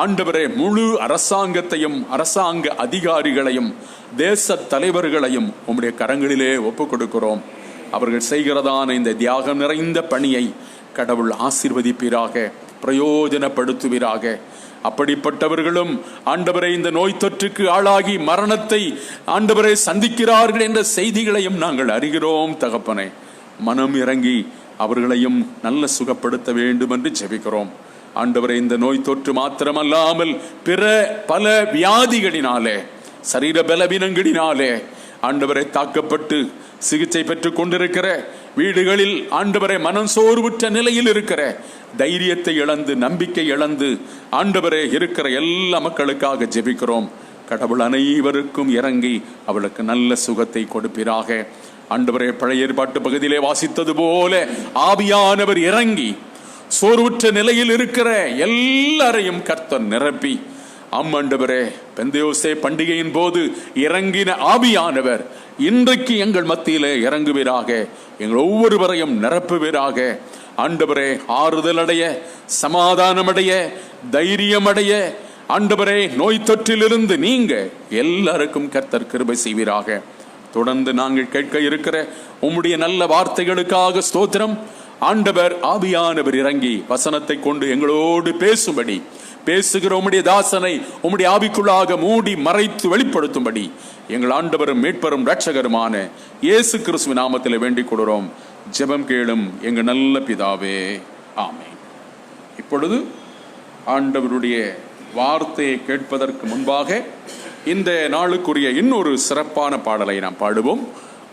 ஆண்டவரே முழு அரசாங்கத்தையும், அரசாங்க அதிகாரிகளையும், தேச தலைவர்களையும் உம்முடைய கரங்களிலே ஒப்புக் கொடுக்கிறோம். அவர்கள் செய்கிறதான இந்த தியாகம் நிறைந்த பணியை கடவுள் ஆசீர்வதிப்பீராக, பிரயோஜனப்படுத்துவீராக. அப்படிப்பட்டவர்களும் ஆண்டவரை இந்த நோய் தொற்றுக்கு ஆளாகி மரணத்தை ஆண்டவரை சந்திக்கிறார்கள் என்ற செய்திகளையும் நாங்கள் அறிகிறோம். தகப்பனே, மனம் இறங்கி அவர்களையும் நல்ல சுகப்படுத்த வேண்டும் என்று ஜெபிக்கிறோம். ஆண்டவரை இந்த நோய் தொற்று மாத்திரமல்லாமல் பிற பல வியாதிகளினாலே, சரீர பலவீனங்களினாலே ஆண்டவரை தாக்கப்பட்டு சிகிச்சை பெற்றுக் கொண்டிருக்கிற வீடுகளில் ஆண்டவரை மனம் சோர்வுற்ற நிலையில் இருக்கிற, தைரியத்தை இழந்து நம்பிக்கை இழந்து ஆண்டவரே இருக்கிற எல்லா மக்களுக்காக ஜெபிக்கிறோம். கடவுள் அனைவருக்கும் இறங்கி அவளுக்கு நல்ல சுகத்தை கொடுப்பீராக. ஆண்டவரே, பழைய ஏற்பாட்டு பகுதியிலே வாசித்தது போல ஆவியானவர் இறங்கி சோர்வுற்ற நிலையில் இருக்கிற எல்லாரையும் கர்த்தர் நிரப்பி, ஆண்டவரே, பெந்தேயோஸ்தே பண்டிகையின் போது இறங்கின ஆவியானவர் இன்றைக்கு எங்கள் மத்தியிலே இறங்குவீராக. எங்கள் ஒவ்வொருவரையும் நிரப்புவீராக. ஆண்டவரே, ஆறுதல் அடைய, சமாதானம் அடைய, தைரியம் அடைய, ஆண்டவரே, நோய் தொற்றிலிருந்து நீங்க எல்லாருக்கும் கர்த்தர் கிருபை செய்வீராக. தொடர்ந்து நாங்கள் கேட்க இருக்கிற உம்முடைய நல்ல வார்த்தைகளுக்காக ஸ்தோத்திரம். ஆண்டவர் ஆவியானவர் இறங்கி வசனத்தை கொண்டு எங்களோடு பேசும்படி, பேசுகிற உம்முடைய தாசனை உம்முடைய ஆவிக்குள்ளாக மூடி மறைத்து வெளிப்படுத்தும்படி எங்கள் ஆண்டவரும் மீட்பரும் இரட்சகருமான இயேசு கிறிஸ்துவின் நாமத்தில் வேண்டிக் கொள்கிறோம். ஜெபம் கேளும் எங்கள் நல்ல பிதாவே, ஆமென். இப்பொழுது ஆண்டவருடைய வார்த்தையை கேட்பதற்கு முன்பாக இந்த நாளுக்குரிய இன்னொரு சிறப்பான பாடலை நாம் பாடுவோம்.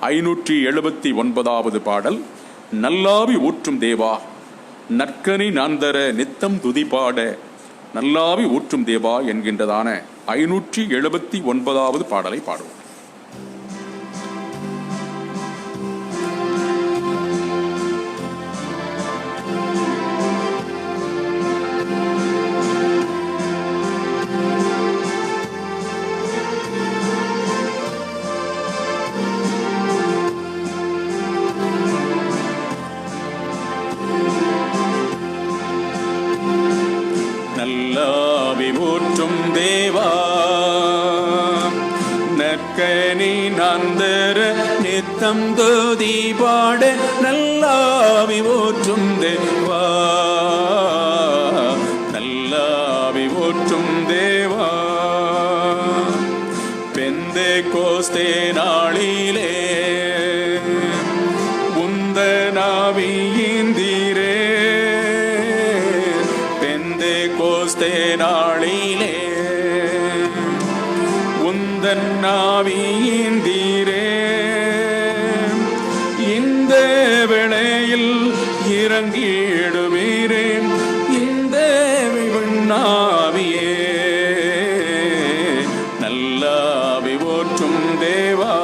579வது பாடல், நல்லாவி ஊற்றும் தேவா நற்கனி நான்தர நித்தம் துதிபாட நல்லாவி ஊற்றும் தேவா என்கின்றதான 579வது பாடலை பாடுவோம். நல்லாவி ஊற்றும் தேவா நற்கனி நான்தர நித்தம் துதி பாட நல்லாவி ஊற்றும் தேவா நல்லாவி ஊற்றும் தேவா பெந்தேகோஸ்தே நாளிலே உந்தனாவியிந்தீரே பெந்தேகோஸ்தே நாளிலே உந்தன்னாவியிந்தீரே இந்த வேளையில் இறங்கிடுவீரே இந்த விண்ணாவியே நல்லாவி ஊற்றும் தேவா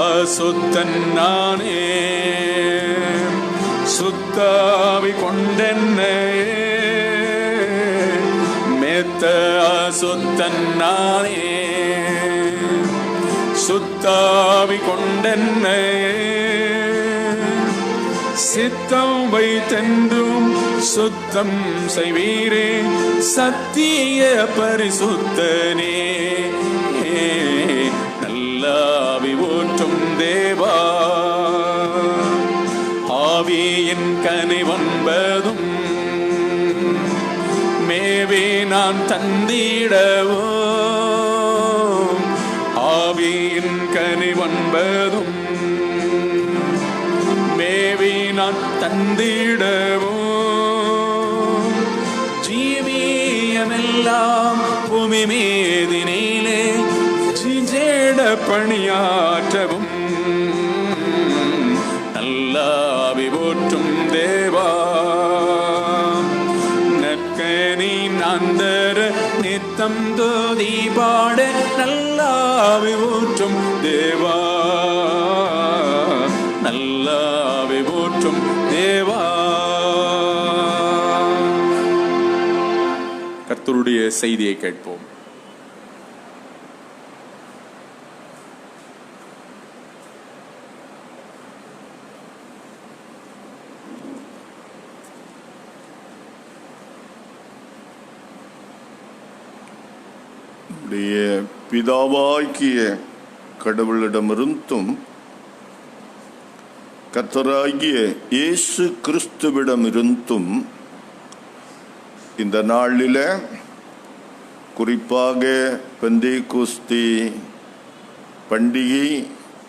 அசுத்தன் நானே சுத்தாவி கொண்டென்னை மேத்த அசுத்தன் நானே சுத்தாவி கொண்டென்னை சித்தம் வைத்தென்றும் சுத்தம் செய்வீரே சத்திய பரிசுத்தனே நல்லாவி ஊற்றும் தேவா ஆவியின் கனிவன்பதும் மேவே நான் தந்திடவோ ஆவியின் கனிவன்பதும் மேவே நான் தந்திடவோ ஜீவியமெல்லாம் பூமி மேதினிலே ஜேட பணியாற்றவும் நல்லாவி ஊற்றும் தேவா நற்கனி நான்தர நித்தம் துதி பாட நல்லாவி ஊற்றும் தேவா நல்லாவி ஊற்றும் தேவா. கர்த்தருடைய செய்தியை கேட்போம். பிதாவாகிய கடவுளிடமிருந்தும் கர்த்தராகிய இயேசு கிறிஸ்துவிடமிருந்தும் இந்த நாளில் குறிப்பாக பெந்தேகோஸ்தே பண்டிகை,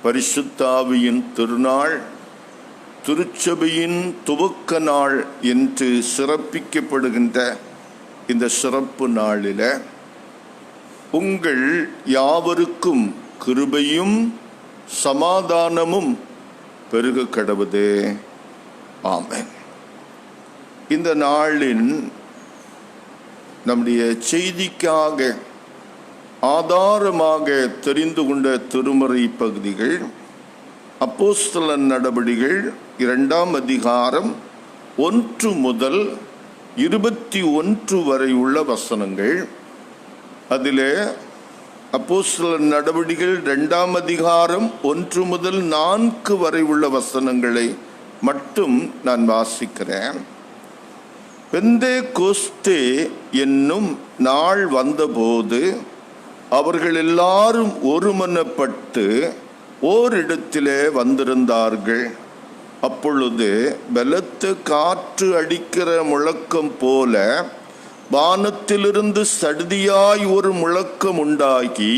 பரிசுத்த ஆவியின் திருநாள், திருச்சபையின் துவக்க நாள் என்று சிறப்பிக்கப்படுகின்ற இந்த சிறப்பு நாளில் உங்கள் யாவருக்கும் கிருபையும் சமாதானமும் பெருக கடவுது. ஆமென். இந்த நாளின் நம்முடைய செய்திக்காக ஆதாரமாக தெரிந்து கொண்ட திருமறை பகுதிகள் அப்போஸ்தலர் நடபடிகள் 2ஆம் அதிகாரம் 1 முதல் 21 வரை உள்ள வசனங்கள். அதிலே அப்போஸ்தலர் நடபடிகள் 2ஆம் அதிகாரம் 1 முதல் 4 வரை உள்ள வசனங்களை மட்டும் நான் வாசிக்கிறேன். பெந்தேகோஸ்தே என்னும் நாள் வந்தபோது அவர்கள் எல்லாரும் ஒருமனப்பட்டு ஓரிடத்திலே வந்திருந்தார்கள். அப்பொழுது பலத்த காற்று அடிக்கிற முழக்கம் போல வானத்திலிருந்து சடுதியாய் ஒரு முழக்கம் உண்டாகி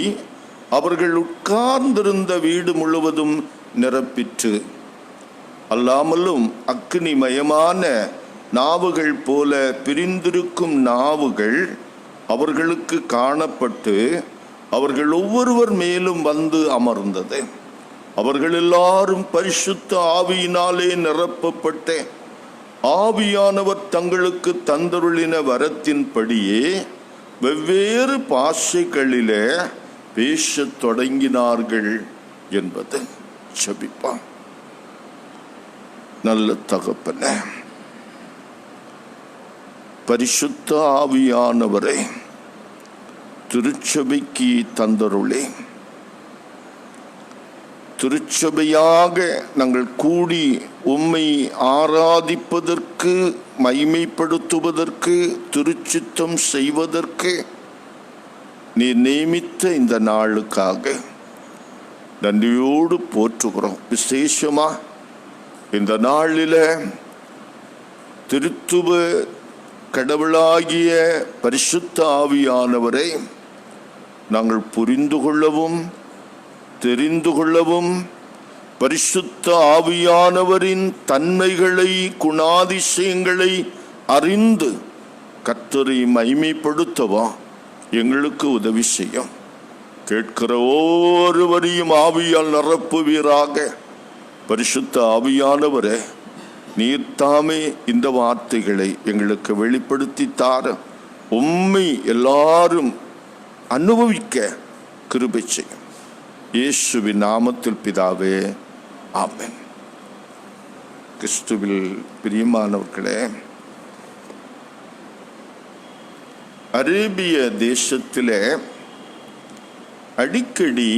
அவர்கள் உட்கார்ந்திருந்த வீடு முழுவதும் நிரப்பிற்று. அல்லாமலும் அக்கினிமயமான நாவுகள் போல பிரிந்திருக்கும் நாவுகள் அவர்களுக்கு காணப்பட்டு அவர்கள் ஒவ்வொருவர் மேலும் வந்து அமர்ந்தது. அவர்கள் எல்லாரும் பரிசுத்த ஆவியினாலே நிரப்பப்பட்டு ஆவியானவர் தங்களுக்கு தந்தருளின வரத்தின்படியே வெவ்வேறு பாஷைகளிலே பேசத் தொடங்கினார்கள் என்பது. ஜெபிப்போம். நல்ல தகப்பனே, பரிசுத்த ஆவியானவரை திருச்சபைக்கு தந்தருளே. திருச்சபையாக நாங்கள் கூடி உம்மை ஆராதிப்பதற்கு, மகிமைப்படுத்துவதற்கு, திருச்சித்தம் செய்வதற்கு நீ நியமித்த இந்த நாளுக்காக நன்றியோடு போற்றுகிறோம். விசேஷமா இந்த நாளில் திருத்துவ கடவுளாகிய பரிசுத்த ஆவியானவரை நாங்கள் புரிந்து கொள்ளவும் தெரிந்து கொள்ளவும், பரிசுத்த ஆவியானவரின் தன்மைகளை, குணாதிசயங்களை அறிந்து கர்த்தரை மகிமைப்படுத்தவா எங்களுக்கு உதவி செய்யும். கேட்கிற ஒவ்வொருவரையும் ஆவியால் நிரப்புவீராக. பரிசுத்த ஆவியானவரே, நீர் தாமே இந்த வார்த்தைகளை எங்களுக்கு வெளிப்படுத்தி தார உம்மை எல்லாரும் அனுபவிக்க கிருபை செய்யும். இயேசுவின் நாமத்தில் பிதாவே, ஆமென். கிறிஸ்துவில் பிரியமானவர்களே, அரேபிய தேசத்திலே அடிக்கடி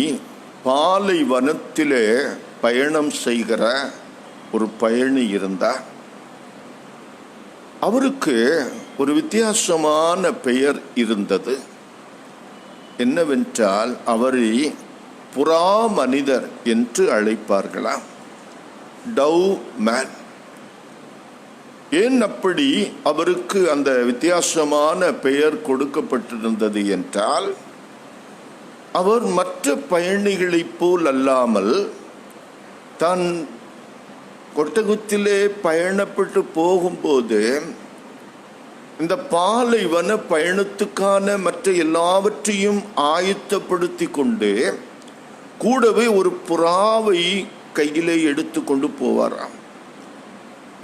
பாலைவனத்திலே பயணம் செய்கிற ஒரு பயணி இருந்தார். அவருக்கு ஒரு வித்தியாசமான பெயர் இருந்தது. என்னவென்றால் அவரை புறா மனிதர் என்று அழைப்பார்களாம். Tau man. ஏன் அப்படி அவருக்கு அந்த வித்தியாசமான பெயர் கொடுக்கப்பட்டிருந்தது என்றால், அவர் மற்ற பயணிகளைப் போல் அல்லாமல் தான் ஒட்டகத்திலே பயணப்பட்டு போகும்போது இந்த பாலைவன பயணத்துக்கான மற்ற எல்லாவற்றையும் ஆயத்தப்படுத்தி கொண்டு கூடவே ஒரு புறாவை கையிலே எடுத்து கொண்டு போவாராம்.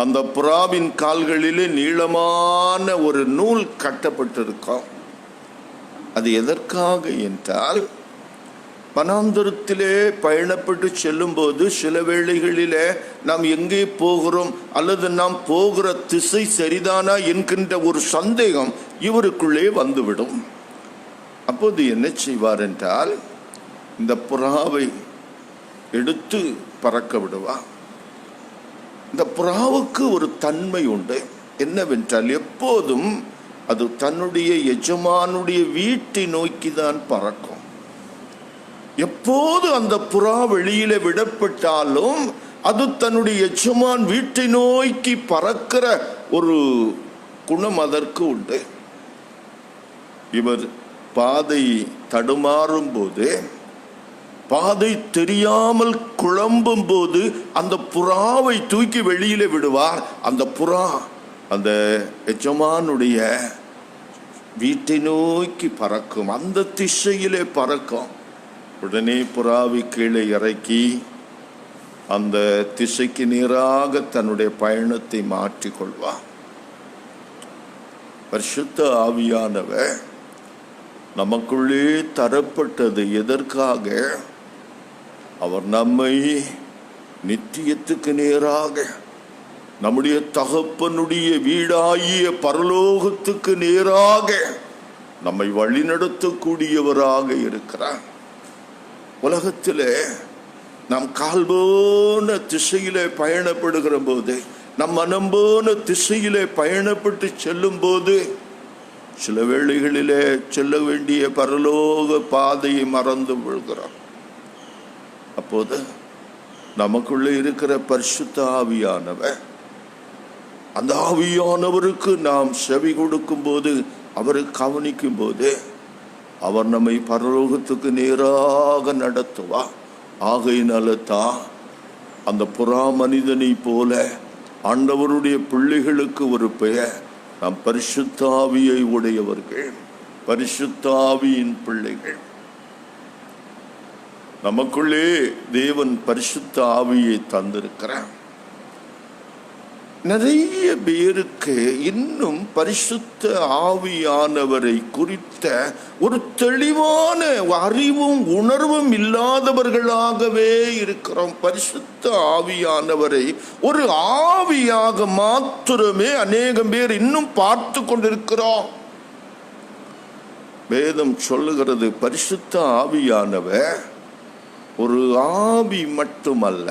அந்த புறாவின் கால்களிலே நீளமான ஒரு நூல் கட்டப்பட்டிருக்கும். அது எதற்காக என்றால், வனாந்தரத்திலே பயணப்பட்டு செல்லும்போது சில வேளைகளிலே நாம் எங்கே போகிறோம் அல்லது நாம் போகிற திசை சரிதானா என்கின்ற ஒரு சந்தேகம் இவருக்குள்ளே வந்துவிடும். அப்போது என்ன செய்வார் என்றால், இந்த புறாவை எடுத்து பறக்க விடுவார். இந்த புறாவுக்கு ஒரு தன்மை உண்டு. என்னவென்றால், எப்போதும் அது தன்னுடைய எஜமானுடைய வீட்டை நோக்கிதான் பறக்கும். எப்போது அந்த புறா வெளியில விடப்பட்டாலும் அது தன்னுடைய எஜமான் வீட்டை நோக்கி பறக்கிற ஒரு குணம் அதற்கு உண்டு. இவர் பாதை தடுமாறும் போது, பாதை தெரியாமல் குழம்பும் போது அந்த புறாவை தூக்கி வெளியில விடுவார். அந்த புறா அந்த எஜமானுடைய வீட்டை நோக்கி பறக்கும், அந்த திசையிலே பறக்கும். உடனே புறாவை கீழே இறக்கி அந்த திசைக்கு நேராக தன்னுடைய பயணத்தை மாற்றிக்கொள்வார். பரிசுத்த ஆவியானவர் நமக்குள்ளே தரப்பட்டது எதற்காக? அவர் நம்மை நித்தியத்துக்கு நேராக நம்முடைய தகப்பனுடைய வீடாகிய பரலோகத்துக்கு நேராக நம்மை வழிநடத்தக்கூடியவராக இருக்கிறார். உலகத்திலே நாம் கால்போன திசையிலே பயணப்படுகிற போது, நம் மனம் போன திசையிலே பயணப்பட்டு செல்லும் போது, சில வேளைகளிலே செல்ல வேண்டிய பரலோக பாதையை மறந்து விழுகிறோம். அப்போது நமக்குள்ளே இருக்கிற பரிசுத்த ஆவியானவர், அந்த ஆவியானவருக்கு நாம் செவி கொடுக்கும் போது, அவரை கவனிக்கும் போது, அவர் நம்மை பரலோகத்துக்கு நேராக நடத்துவார். ஆகையினால தான் அந்த புறா மனிதனை போல ஆண்டவருடைய பிள்ளைகளுக்கு ஒரு பெயர், நாம் பரிசுத்த ஆவியை உடையவர்கள், பரிசுத்த ஆவியின் பிள்ளைகள். நமக்குள்ளே தேவன் பரிசுத்த ஆவியை தந்திருக்கிறார். நிறைய பேருக்கு இன்னும் பரிசுத்த ஆவியானவரை குறித்த ஒரு தெளிவான அறிவும் உணர்வும் இல்லாதவர்களாகவே இருக்கிறோம். பரிசுத்த ஆவியானவரை ஒரு ஆவியாக மாத்திரமே அநேகம் பேர் இன்னும் பார்த்து கொண்டிருக்கிறோம். வேதம் சொல்லுகிறது, பரிசுத்த ஆவியானவர் ஒரு ஆவி மட்டுமல்ல,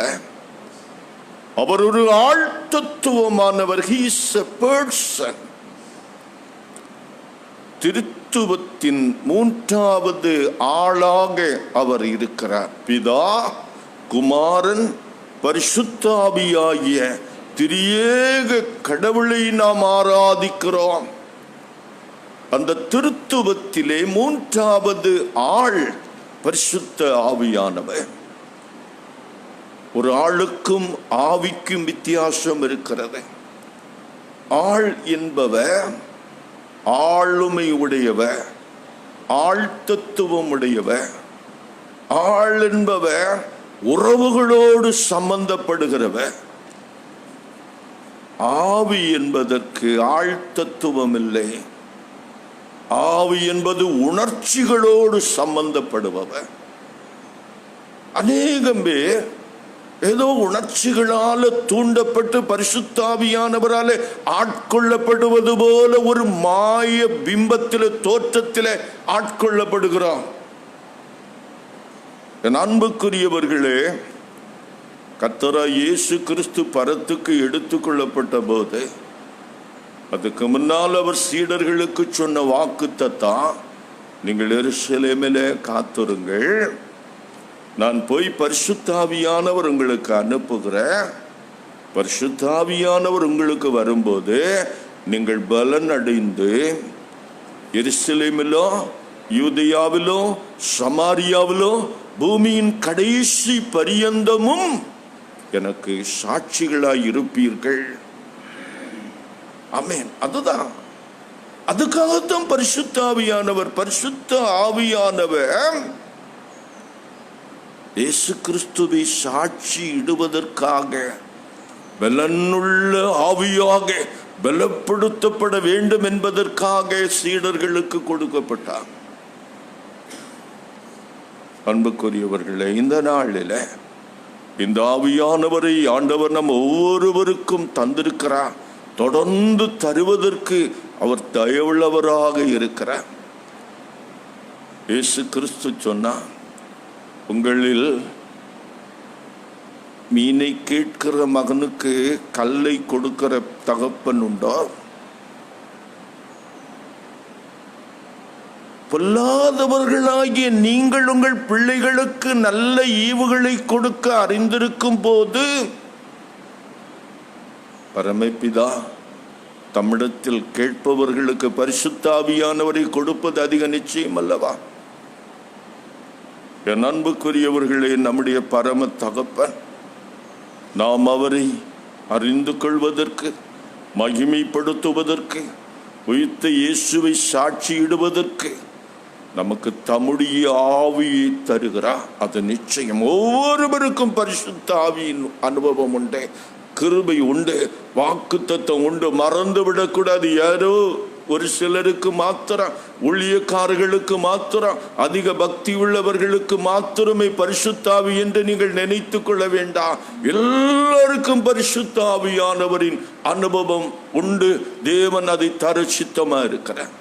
அவர் ஒரு ஆழ்த்தத்துவமானவர். He is a person. திருத்துவத்தின் மூன்றாவது ஆளாக அவர் இருக்கிறார். பிதா, குமாரன், பரிசுத்த ஆவியாகிய திரியேக கடவுளை நாம் ஆராதிக்கிறோம். அந்த திருத்துவத்திலே மூன்றாவது ஆள் பரிசுத்த ஆவியானவர். ஒரு ஆளுக்கும் ஆவிக்கும் வித்தியாசம் இருக்கிறது. ஆள் என்பவர் ஆளுமை உடையவர், ஆழ்த்தத்துவம் உடையவர். ஆள் என்பவர் உறவுகளோடு சம்பந்தப்படுகிறவர். ஆவி என்பதற்கு ஆழ்த்தத்துவம் இல்லை. ஆவி என்பது உணர்ச்சிகளோடு சம்பந்தப்படுபவர். அநேகம் பேர் ஏதோ உணர்ச்சிகளால தூண்டப்பட்டு பரிசுத்த ஆவியானவராலே ஆட்கொள்ளப்படுவது போல ஒரு மாய பிம்பத்திலே, தோற்றத்திலே ஆட்கொள்ளப்படுகிறோம். என் அன்புக்குரியவர்களே, கர்த்தராகிய இயேசு கிறிஸ்து பரத்துக்கு எடுத்துக்கொள்ளப்பட்ட போது, அதுக்கு முன்னால் அவர் சீடர்களுக்கு சொன்ன வாக்குத்தத்தம், நீங்கள் எருசலேமிலே காத்திருங்கள், நான் போய் பரிசுத்த ஆவியானவர் உங்களுக்கு அனுப்புகிறேன். பரிசுத்த ஆவியானவர் உங்களுக்கு வரும்போது நீங்கள் பலன் அடைந்து எருசலேமிலோ, யூதேயாவிலோ, சமாரியாவிலோ, பூமியின் கடைசி பரியந்தமும் எனக்கு சாட்சிகளாய் இருப்பீர்கள். ஆமென். அதுதான், அதுக்காகத்தான் பரிசுத்த ஆவியானவர். பரிசுத்த ஆவியானவர் இயேசு கிறிஸ்துவை சாட்சி இடுவதற்காக பலனுள்ள ஆவியாக பலப்படுத்தப்பட வேண்டும் என்பதற்காக சீடர்களுக்கு கொடுக்கப்பட்டார். அன்புக்குரியவர்களே, இந்த நாளில் இந்த ஆவியானவரை ஆண்டவர் நம் ஒவ்வொருவருக்கும் தந்திருக்கிறார். தொடர்ந்து தருவதற்கு அவர் தயவுள்ளவராக இருக்கிறார். இயேசு கிறிஸ்து சொன்னார், உங்களில் மீனை கேட்கிற மகனுக்கு கல்லை கொடுக்கிற தகப்பன் உண்டோ? பொல்லாதவர்களாகிய நீங்கள் உங்கள் பிள்ளைகளுக்கு நல்ல ஈவுகளை கொடுக்க அறிந்திருக்கும் போது பரமபிதா தம்மிடத்தில் கேட்பவர்களுக்கு பரிசுத்த ஆவியானவரை கொடுப்பது அதிக நிச்சயம் அல்லவா? என் அன்புக்குரியவர்களே, நம்முடைய பரம தகப்பன் நாம் அவரை அறிந்து கொள்வதற்கு, மகிமைப்படுத்துவதற்கு, உயிர்த்த இயேசுவை சாட்சியிடுவதற்கு நமக்கு தம்முடைய ஆவியை தருகிறார். அது நிச்சயம். ஒவ்வொருவருக்கும் பரிசுத்த ஆவியின் அனுபவம் உண்டு, கிருபை உண்டு, வாக்குத்தத்தம் உண்டு. மறந்து விடக்கூடாது. யாரோ ஒரு சிலருக்கு மாத்திரம், ஊழியக்காரர்களுக்கு மாத்திரம், அதிக பக்தி உள்ளவர்களுக்கு மாத்திரமே பரிசுத்த ஆவி என்று நீங்கள் நினைத்துக் கொள்ள வேண்டாம். எல்லாருக்கும் பரிசுத்த ஆவியானவரின் அனுபவம் உண்டு. தேவன் அதை தர சித்தமா இருக்கிறார்.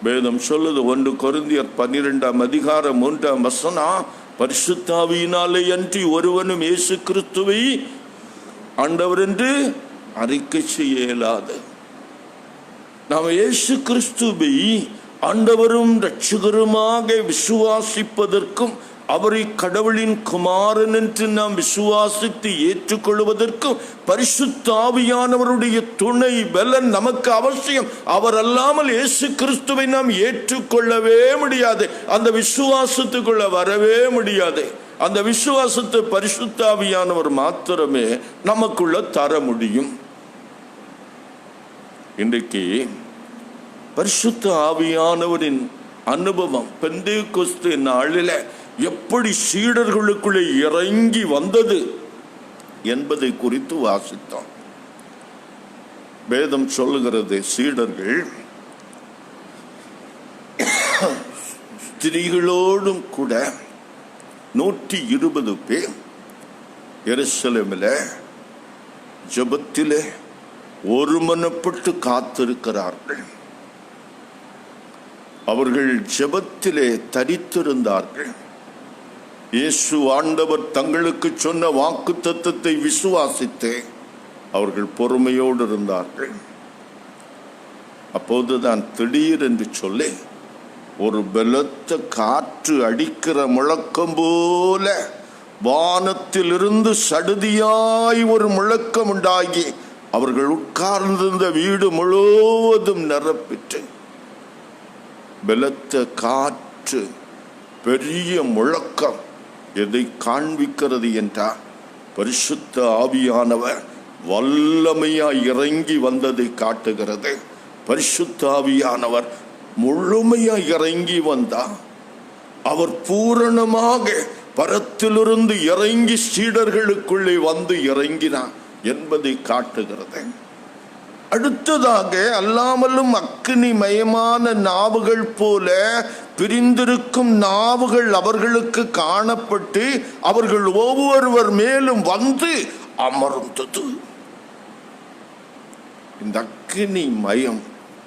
வேதம் சொல்லுது, 1 கொரிந்தியர் 12:3 பரிசுத்த ஆவியினாலே அன்றி ஒருவனும் இயேசு கிறிஸ்துவை ஆண்டவர் என்று அறிக்கை செய்ய இயலாது. நாம் இயேசு கிறிஸ்துவை ஆண்டவரும் இரட்சகருமாக விசுவாசிப்பதற்கும், அவரை கடவுளின் குமாரன் என்று நாம் விசுவாசித்து ஏற்றுக்கொள்வதற்கும் பரிசுத்த ஆவியானவருடைய துணை பலன் நமக்கு அவசியம். அவர் அல்லாமல் இயேசு கிறிஸ்துவை நாம் ஏற்றுக்கொள்ளவே முடியாது. அந்த விசுவாசத்துக்குள்ள வரவே முடியாது. அந்த விசுவாசத்தை பரிசுத்த ஆவியானவர் மாத்திரமே நமக்குள்ள தர முடியும். இன்றைக்கு பரிசுத்த ஆவியானவரின் அனுபவம் பெந்தேகொஸ்து நாளில் எப்படி சீடர்களுக்குள்ளே இறங்கி வந்தது என்பதை குறித்து வாசித்தோம். வேதம் சொல்லுகிறது, சீடர்கள் ஸ்திரீகளோடும் கூட 120 பேர் எருசலேமில் ஜெபத்திலே ஒருமனப்பட்டு காத்திருக்கிறார்கள். அவர்கள் ஜெபத்திலே தரித்திருந்தார்கள். இயேசு ஆண்டவர் தங்களுக்கு சொன்ன வாக்குத்தத்தத்தை விசுவாசித்து அவர்கள் பொறுமையோடு இருந்தார்கள். அப்போதுதான் திடீரென்று சொல்லி ஒரு பலத்த காற்று அடிக்கிற முழக்கம் போல வானத்திலிருந்து சடுதியாய் ஒரு முழக்கம் உண்டாகி அவர்கள் உட்கார்ந்திருந்த வீடு முழுவதும் நிரப்பிட்டு, பலத்த காற்று, பெரிய முழக்கம் எதை காண்பிக்கிறது என்றால், பரிசுத்த ஆவியானவர் வல்லமையாய் இறங்கி வந்ததை காட்டுகிறது. பரிசுத்த ஆவியானவர் முழுமையாய் இறங்கி வந்தார். அவர் பூரணமாக பரத்திலிருந்து இறங்கி சீடர்களுக்குள்ளே வந்து இறங்கினார் என்பதை காட்டுகிறது. அடுத்ததாக, அல்லாமலும் அக்கினிமயமான நாவுகள் போல பிரிந்திருக்கும் நாவுகள் அவர்களுக்கு காணப்பட்டு அவர்கள் ஒவ்வொருவர் மேலும் வந்து அமர்ந்தது. இந்த அக்கினி மயம்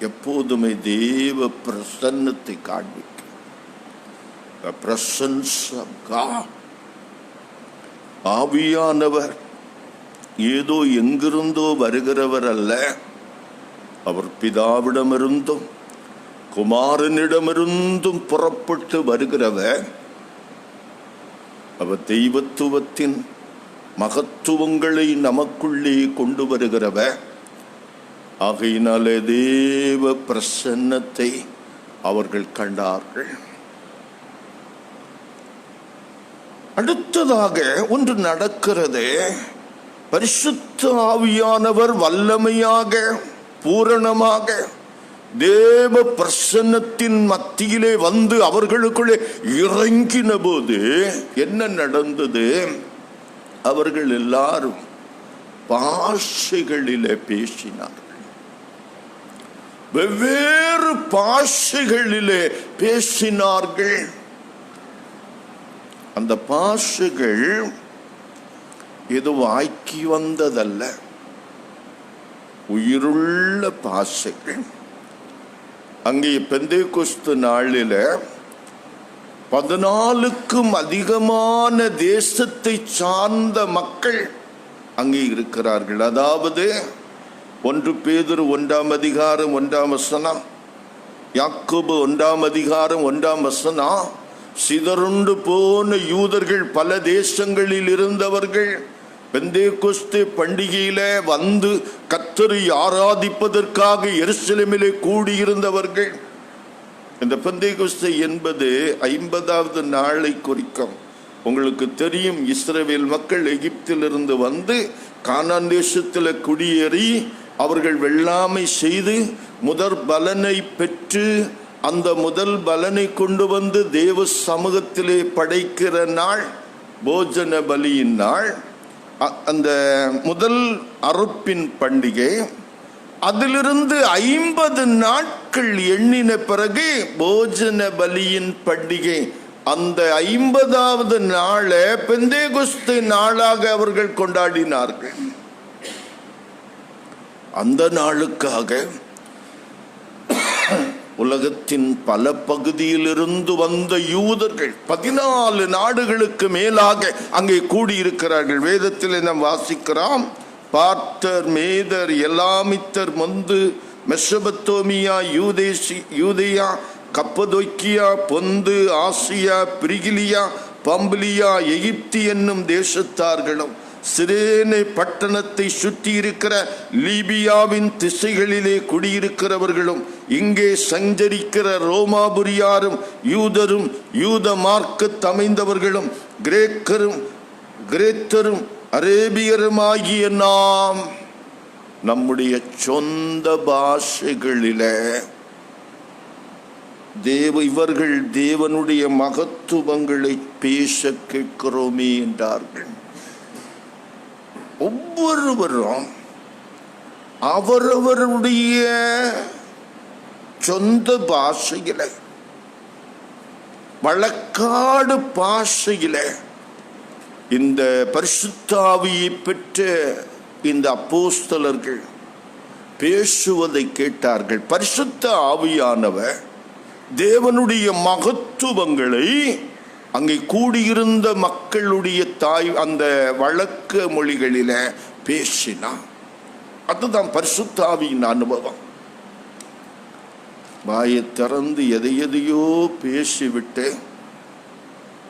எப்போதுமே தேவ பிரசன்னத்தை காண்பிக்கும். The presence of God. ஆவியானவர் ஏதோ எங்கிருந்தோ வருகிறவர் அல்ல. அவர் பிதாவிடமிருந்தும் குமாரனிடமிருந்தும் புறப்பட்டு வருகிறவர். அவர் தெய்வத்துவத்தின் மகத்துவங்களை நமக்குள்ளே கொண்டு வருகிறவர். ஆகையினாலே தேவ பிரசன்னத்தை அவர்கள் கண்டார்கள். அடுத்ததாக ஒன்று நடக்கிறது. பரிசுத்த ஆவியானவர் வல்லமையாக பூரணமாக தேவ பிரசன்னத்தின் மத்தியிலே வந்து அவர்களுக்குள்ளே இறங்கின போது என்ன நடந்தது? அவர்கள் எல்லாரும் பாஷைகளிலே பேசினார்கள். வெவ்வேறு பாஷைகளிலே பேசினார்கள். அந்த பாஷைகள் ஏதோ வாய்க்கு வந்ததல்ல, உயிருள்ள பாஷைகள். அங்கே பெந்தேகொஸ்து நாளில் 14க்கும் அதிகமான தேசத்தை சார்ந்த மக்கள் அங்கே இருக்கிறார்கள். அதாவது 1 பேதுரு 1:1 யாக்கோபு 1:1 சிதறுண்டு போன யூதர்கள், பல தேசங்களில் இருந்தவர்கள், பெந்தேகொஸ்தே பண்டிகையில வந்து கர்த்தரை ஆராதிப்பதற்காக எருசலேமிலே கூடியிருந்தவர்கள். இந்த பெந்தேகொஸ்தே என்பது 50வது நாளை குறிக்கும். உங்களுக்கு தெரியும், இஸ்ரவேல் மக்கள் எகிப்திலிருந்து வந்து கானான் தேசத்தில் குடியேறி அவர்கள் வெள்ளாமை செய்து முதற் பலனை பெற்று அந்த முதல் பலனை கொண்டு வந்து தேவ சமூகத்திலே படைக்கிற நாள் போஜன பலியின் நாள். அந்த முதல் அறுப்பின் பண்டிகை. அதிலிருந்து 50 நாட்கள் எண்ணின பிறகு போஜன பலியின் பண்டிகை. அந்த 50வது நாளை பெந்தேகொஸ்தே நாளாக அவர்கள் கொண்டாடினார்கள். அந்த நாளுக்காக உலகத்தின் பல பகுதியிலிருந்து வந்த யூதர்கள் 14 நாடுகளுக்கு மேலாக அங்கே கூடியிருக்கிறார்கள். வேதத்தில் நாம் வாசிக்கிறோம், பார்த்தர், மேதர், எலாமித்தர், மொந்து, மெசபத்தோமியா, யூதேயா, கப்பதோக்கியா, பொந்து, ஆசியா, பிரிகிலியா, பம்பிலியா, எகிப்தி என்னும் தேசத்தார்களும் சிரேனை பட்டணத்தை சுற்றி இருக்கிற லீபியாவின் திசைகளிலே குடியிருக்கிறவர்களும் இங்கே சஞ்சரிக்கிற ரோமாபுரியாரும் யூதரும் யூத மார்க்கத்து அமைந்தவர்களும் கிரேத்தரும் அரேபியருமாகிய நாம் நம்முடைய சொந்த பாஷைகளிலே இவர்கள் தேவனுடைய மகத்துவங்களை பேச கேட்கிறோமே என்றார்கள். ஒவ்வொருவரும் அவரவருடைய சொந்த பாஷையில, வழக்காடு பாஷையில இந்த பரிசுத்த ஆவியை பெற்ற இந்த அப்போஸ்தலர்கள் பேசுவதை கேட்டார்கள். பரிசுத்த ஆவியானவர் தேவனுடைய மகத்துவங்களை அங்கே கூடியிருந்த மக்களுடைய அந்த வழக்க மொழிகளில பேசினார். அதுதான் பரிசுத்த ஆவியின் அனுபவம். வாயை திறந்து எதையோ பேசிவிட்டு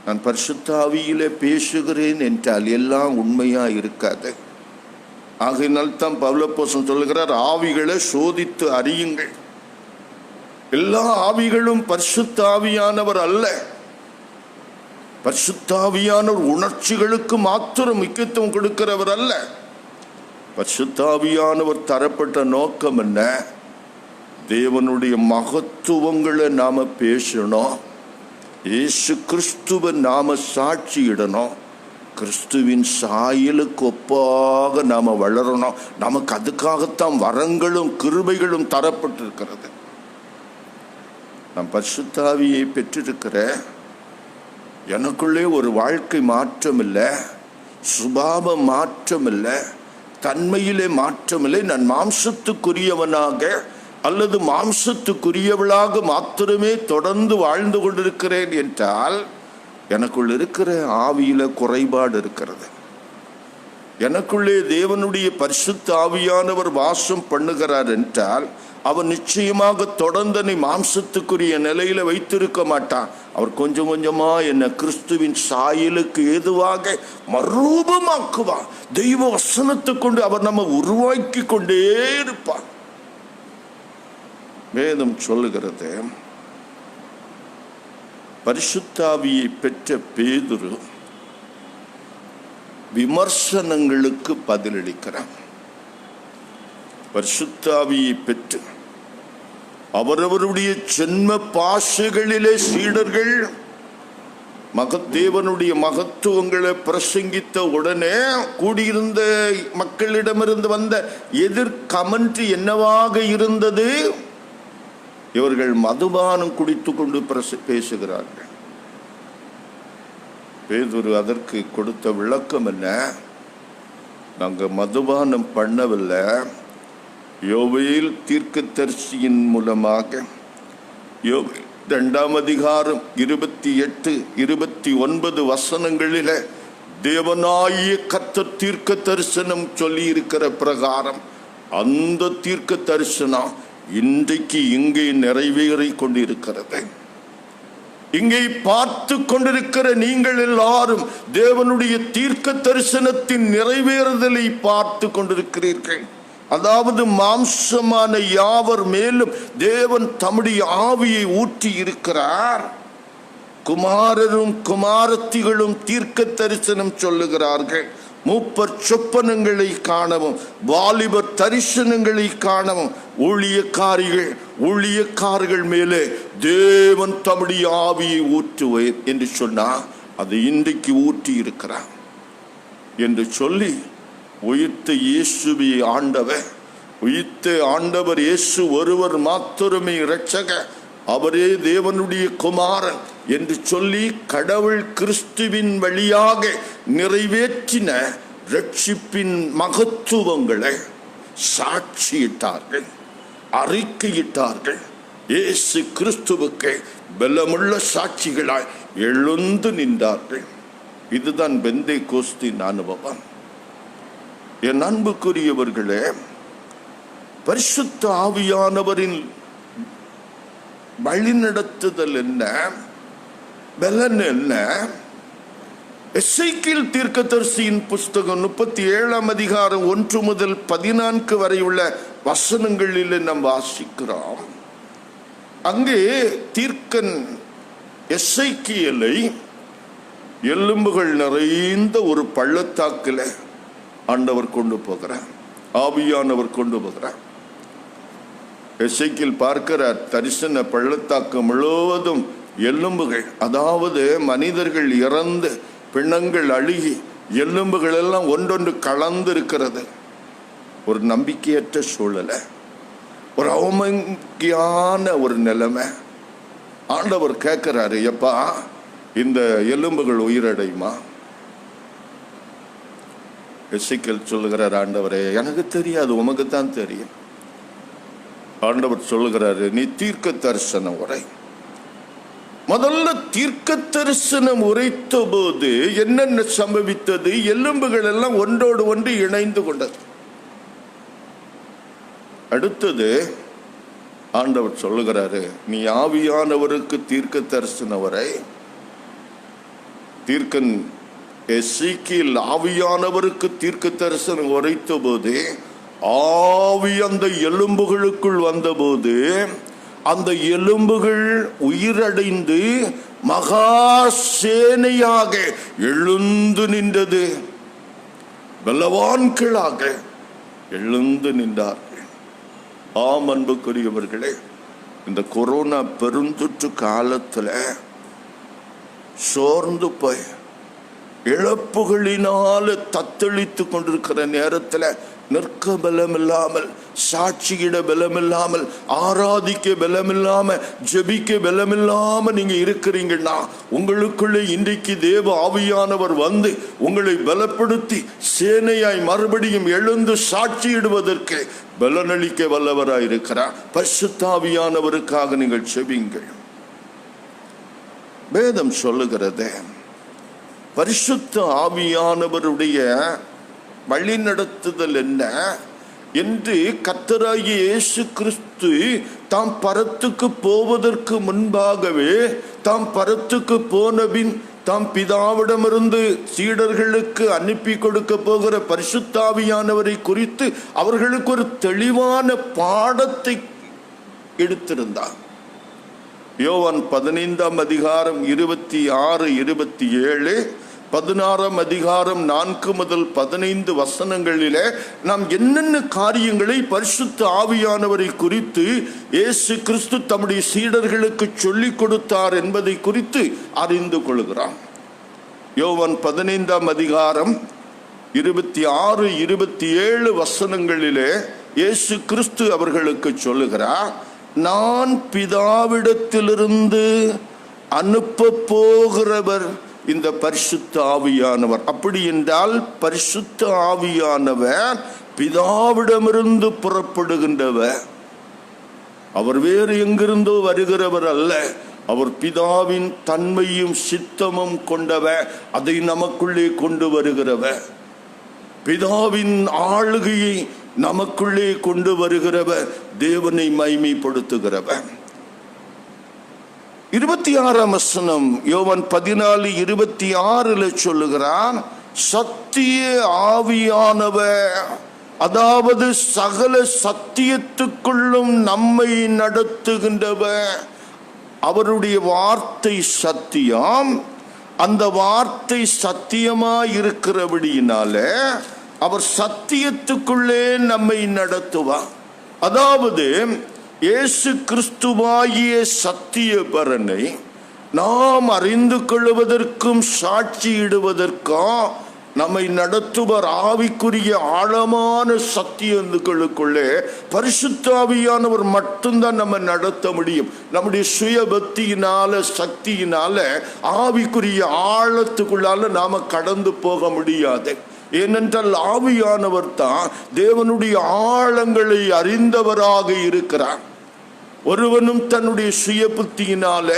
நான் பரிசுத்த ஆவியிலே பேசுகிறேன் என்றால் எல்லாம் உண்மையா இருக்காது. ஆகையினால் தான் பவுலப்போஸ்தலன் சொல்லுகிறார், ஆவிகளை சோதித்து அறியுங்கள். எல்லா ஆவிகளும் பரிசுத்த ஆவியானவர் அல்ல. பரிசுத்த ஆவியானவர் உணர்ச்சிகளுக்கு மாத்திரம் முக்கியத்துவம் கொடுக்கிறவர் அல்ல. பரிசுத்த ஆவியானவர் தரப்பட்ட நோக்கம் என்ன? தேவனுடைய மகத்துவங்களை நாம பேசணும், இயேசு கிறிஸ்துவை நாம சாட்சியிடணும், கிறிஸ்துவின் சாயலுக்கு ஒப்பாக நாம வளரணும். நமக்கு அதுக்காகத்தான் வரங்களும் கிருபைகளும் தரப்பட்டிருக்கிறது. நான் பரிசுத்த ஆவியை பெற்றிருக்கிற எனக்குள்ளே ஒரு வாழ்க்கை மாற்றம் இல்லை, சுபாவ மாற்றம் இல்லை, தன்மையிலே மாற்றம் இல்லை. நான் மாம்சத்துக்குரியவனாக அல்லது மாம்சத்துக்குரியவளாக மாத்திரமே தொடர்ந்து வாழ்ந்து கொண்டிருக்கிறேன் என்றால் எனக்குள் இருக்கிற ஆவியில குறைபாடு இருக்கிறது. எனக்குள்ளே தேவனுடைய பரிசுத்த ஆவியானவர் வாசம் பண்ணுகிறார் என்றால் அவன் நிச்சயமாக தொடர்ந்து மாம்சத்துக்குரிய நிலையில வைத்திருக்க மாட்டான். அவர் கொஞ்சம் கொஞ்சமா என்ன கிறிஸ்துவின் சாயலுக்கு ஏதுவாக மறுரூபமாக்குவார். தெய்வ வசனத்தை கொண்டு அவர் நம்ம உருவாக்கி கொண்டே இருப்பார். வேதம் சொல்லுகிறது, பரிசுத்த ஆவியை பெற்ற பேதுரு விமர்சனங்களுக்கு பதிலளிக்கிறார். பரிசுத்த ஆவியை பெற்று அவரவருடைய ஜென்ம பாஷைகளிலே சீடர்கள் தேவனுடைய மகத்துவங்களை பிரசங்கித்த உடனே கூடியிருந்த மக்களிடமிருந்து வந்த எதிர் கமெண்ட் என்னவாக இருந்தது? இவர்கள் மதுபானம் குடித்து கொண்டு பேசுகிறார்கள். பேதுரு அதற்கு கொடுத்த விளக்கம் என்ன? நாங்கள் மதுபானம் பண்ணவில்லை, யோவேல் தீர்க்கதரிசியின் மூலமாக 2ஆம் அதிகாரம் 28, 29 வசனங்களில தேவனாகிய கர்த்தர் தீர்க்க தரிசனம் சொல்லி இருக்கிற பிரகாரம் அந்த தீர்க்க தரிசனம் இன்றைக்கு இங்கே நிறைவேறி கொண்டிருக்கிறது. இங்கே பார்த்து கொண்டிருக்கிற நீங்கள் எல்லாரும் தேவனுடைய தீர்க்க தரிசனத்தின் நிறைவேறுதலை பார்த்து கொண்டிருக்கிறீர்கள். அதாவது மாம்சமான யாவர் மேலும் தேவன் தம்முடைய ஆவியை ஊற்றி இருக்கிறார். குமாரரும் குமாரத்திகளும் தீர்க்க தரிசனம் சொல்லுகிறார்கள். மூப்பர் சொப்பனங்களை காணவும் வாலிபர் தரிசனங்களை காணவும் ஊழியக்காரர்கள் மேலே தேவன் தம்முடைய ஆவியை ஊற்றுவேன் என்று சொன்னா அது இன்றைக்கு ஊற்றி இருக்கிறார் என்று சொல்லி உயிர்த்த இயேசுவை உயிர்த்த ஆண்டவர் இயேசு ஒருவர் மாத்திரமே இரட்சகர், அவரே தேவனுடைய குமாரன் என்று சொல்லி கடவுள் கிறிஸ்துவின் வழியாக நிறைவேற்றின ரட்சிப்பின் மகத்துவங்களை சாட்சியிட்டார்கள், அறிக்கையிட்டார்கள். இயேசு கிறிஸ்துவுக்கு பலமுள்ள சாட்சிகளாய் எழுந்து நின்றார்கள். இதுதான் பெந்தேகோஸ்தின் அனுபவம். என் அன்புக்குரியவர்களே, பரிசுத்த ஆவியானவரின் வழிநடத்துதல் என்ன, பலன் என்ன? எசேக்கியேல் தீர்க்கதரிசியின் புஸ்தகம் 37ஆம் அதிகாரம் 1 முதல் 14 வரை உள்ள வசனங்களில் நாம் வாசிக்கிறோம். அங்கே தீர்க்கன் எசேக்கியேலை எலும்புகள் நிறைந்த ஒரு பள்ளத்தாக்கில் ஆண்டவர் கொண்டு போகிறார், ஆவியானவர் கொண்டு போகிறார். எசேக்கியேல் பார்க்கிறார், தரிசன பள்ளத்தாக்கு முழுவதும் எலும்புகள், அதாவது மனிதர்கள் இறந்து பிணங்கள் அழுகி எலும்புகள் எல்லாம் ஒன்றொன்று கலந்து இருக்கிறது. ஒரு நம்பிக்கையற்ற சூழலை, ஒரு அவமங்கியான ஒரு நிலைமை. ஆண்டவர் கேட்கிறாரு, எப்பா இந்த எலும்புகள் உயிரடையுமா? எசேக்கியேல் சொல்லுகிறார், ஆண்டவரே எனக்கு தெரியாது, உமக்கு தான் தெரியும். ஆண்டவர் சொல்லுகிறாரு, நீ தீர்க்க தரிசனம் உரை. முதல்ல தீர்க்க தரிசனம் உரைத்த போது என்னென்ன சம்பவித்தது? எலும்புகள் எல்லாம் ஒன்றோடு ஒன்று இணைந்து கொண்டது. அடுத்தது ஆண்டவர் சொல்லுகிறாரு, நீ ஆவியானவருக்கு தீர்க்க தரிசனம் உரை. தீர்க்கன் எசேக்கியேல் ஆவியானவருக்கு தீர்க்க தரிசனம் உரைத்த போது ஆவி அந்த எலும்புகளுக்குள் வந்தபோது அந்த எலும்புகள் உயிரடைந்து மகா சேனையாக எழுந்து நின்றது, பலவான்களாக எழுந்து நின்றார்கள். ஆம் அன்புக்குரியவர்களே, இந்த கொரோனா பெருந்தொற்று காலத்துல சோர்ந்து போய் இழப்புகளினால தத்தளித்து கொண்டிருக்கிற நேரத்தில் நிற்க பலமில்லாமல், சாட்சியிட பலமில்லாமல், ஆராதிக்க பலமில்லாம, ஜெபிக்க பலமில்லாம நீங்க இருக்கிறீங்கன்னா உங்களுக்குள்ளே இன்றைக்கு தேவ ஆவியானவர் வந்து உங்களை பலப்படுத்தி சேனையாய் மறுபடியும் எழுந்து சாட்சியிடுவதற்கு பலனளிக்க வல்லவராய் இருக்கிறார். பரிசுத்த ஆவியானவருக்காக நீங்கள் செபிங்கள். வேதம் சொல்லுகிறது, பரிசுத்த ஆவியானவருடைய வழிநடத்துதல் என்ன என்று கர்த்தராகிய இயேசு கிறிஸ்து தாம் பரத்துக்கு போவதற்கு முன்பாகவே, தாம் பரத்துக்கு போனபின் தாம் பிதாவிடமிருந்து சீடர்களுக்கு அனுப்பி கொடுக்க போகிற பரிசுத்த ஆவியானவரை குறித்து அவர்களுக்கு ஒரு தெளிவான பாடத்தை எடுத்திருந்தார். யோவான் 15ஆம் அதிகாரம் 26, 27, 16ஆம் அதிகாரம் 4 முதல் 15 வசனங்களிலே நாம் என்னென்ன காரியங்களை பரிசுத்த ஆவியானவரை குறித்து இயேசு கிறிஸ்து தம்முடைய சீடர்களுக்கு சொல்லிக் கொடுத்தார் என்பதை குறித்து அறிந்து கொள்கிறோம். யோவான் 15ஆம் அதிகாரம் 26, 27 வசனங்களிலே இயேசு கிறிஸ்து அவர்களுக்கு சொல்லுகிறார், நான் பிதாவிடத்திலிருந்து அனுப்ப போகிறவர் இந்த பரிசுத்த ஆவியானவர். அப்படி என்றால் பரிசுத்த ஆவியானவர் பிதாவிடமிருந்து புறப்படுகின்றவர். அவர் வேறு எங்கிருந்தோ வருகிறவர் அல்ல. அவர் பிதாவின் தன்மையும் சித்தமும் கொண்டவர். அதை நமக்குள்ளே கொண்டு வருகிறவர். பிதாவின் ஆளுகையை நமக்குள்ளே கொண்டு வருகிறவர், தேவனை மைமைப்படுத்துகிறவர். 26ஆம் வசனம் யோவான் 14:26 சொல்லுகிறான், சத்திய ஆவியானவர், அதாவது சகல சத்தியத்துக்குள்ளும் நம்மை நடத்துகின்றவர். அவருடைய வார்த்தை சத்தியம். அந்த வார்த்தை சத்தியமாய் இருக்கிறபடியினால அவர் சத்தியத்துக்குள்ளே நம்மை நடத்துவார். அதாவது இயேசு கிறிஸ்துவாகிய சத்தியபரனை நாம் அறிந்து கொள்வதற்கும் சாட்சியிடுவதற்கும் நம்மை நடத்துவர். ஆவிக்குரிய ஆழமான சத்தியங்களுக்குள்ளே பரிசுத்த ஆவியானவர் மட்டும்தான் நம்ம நடத்த முடியும். நம்முடைய சுய பக்தியினால சக்தியினால ஆவிக்குரிய ஆழத்துக்குள்ளால நாம கடந்து போக முடியாது. ஏனென்றால் ஆவியானவர் தான் தேவனுடைய ஆழங்களை அறிந்தவராக இருக்கிறார். ஒருவனும் தன்னுடைய சுய புத்தியினால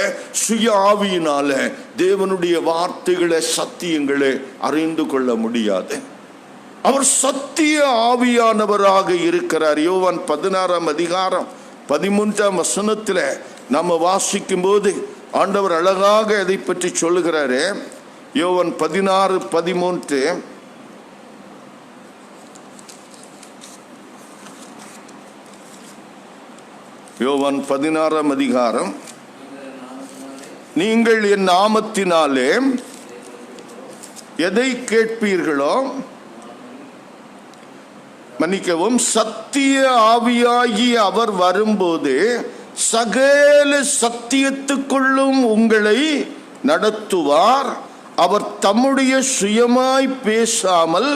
சுய ஆவியினால தேவனுடைய வார்த்தைகளை சத்தியங்களை அறிந்து கொள்ள முடியாது. அவர் சத்திய ஆவியானவராக இருக்கிறார். யோவான் 16ஆம் அதிகாரம் 13ஆம் வசனத்தில் நம்ம வாசிக்கும் போது ஆண்டவர் அழகாக அதை பற்றி சொல்லுகிறாரு. யோவான் 16:13, யோவான் 16ஆம் அதிகாரம், நீங்கள் என் நாமத்தினாலே எதை கேட்பீர்களோ, மன்னிக்கவும், சத்திய ஆவியாகி அவர் வரும்போது சகல சத்தியத்துக்குள்ளும் உங்களை நடத்துவார். அவர் தம்முடைய சுயமாய் பேசாமல்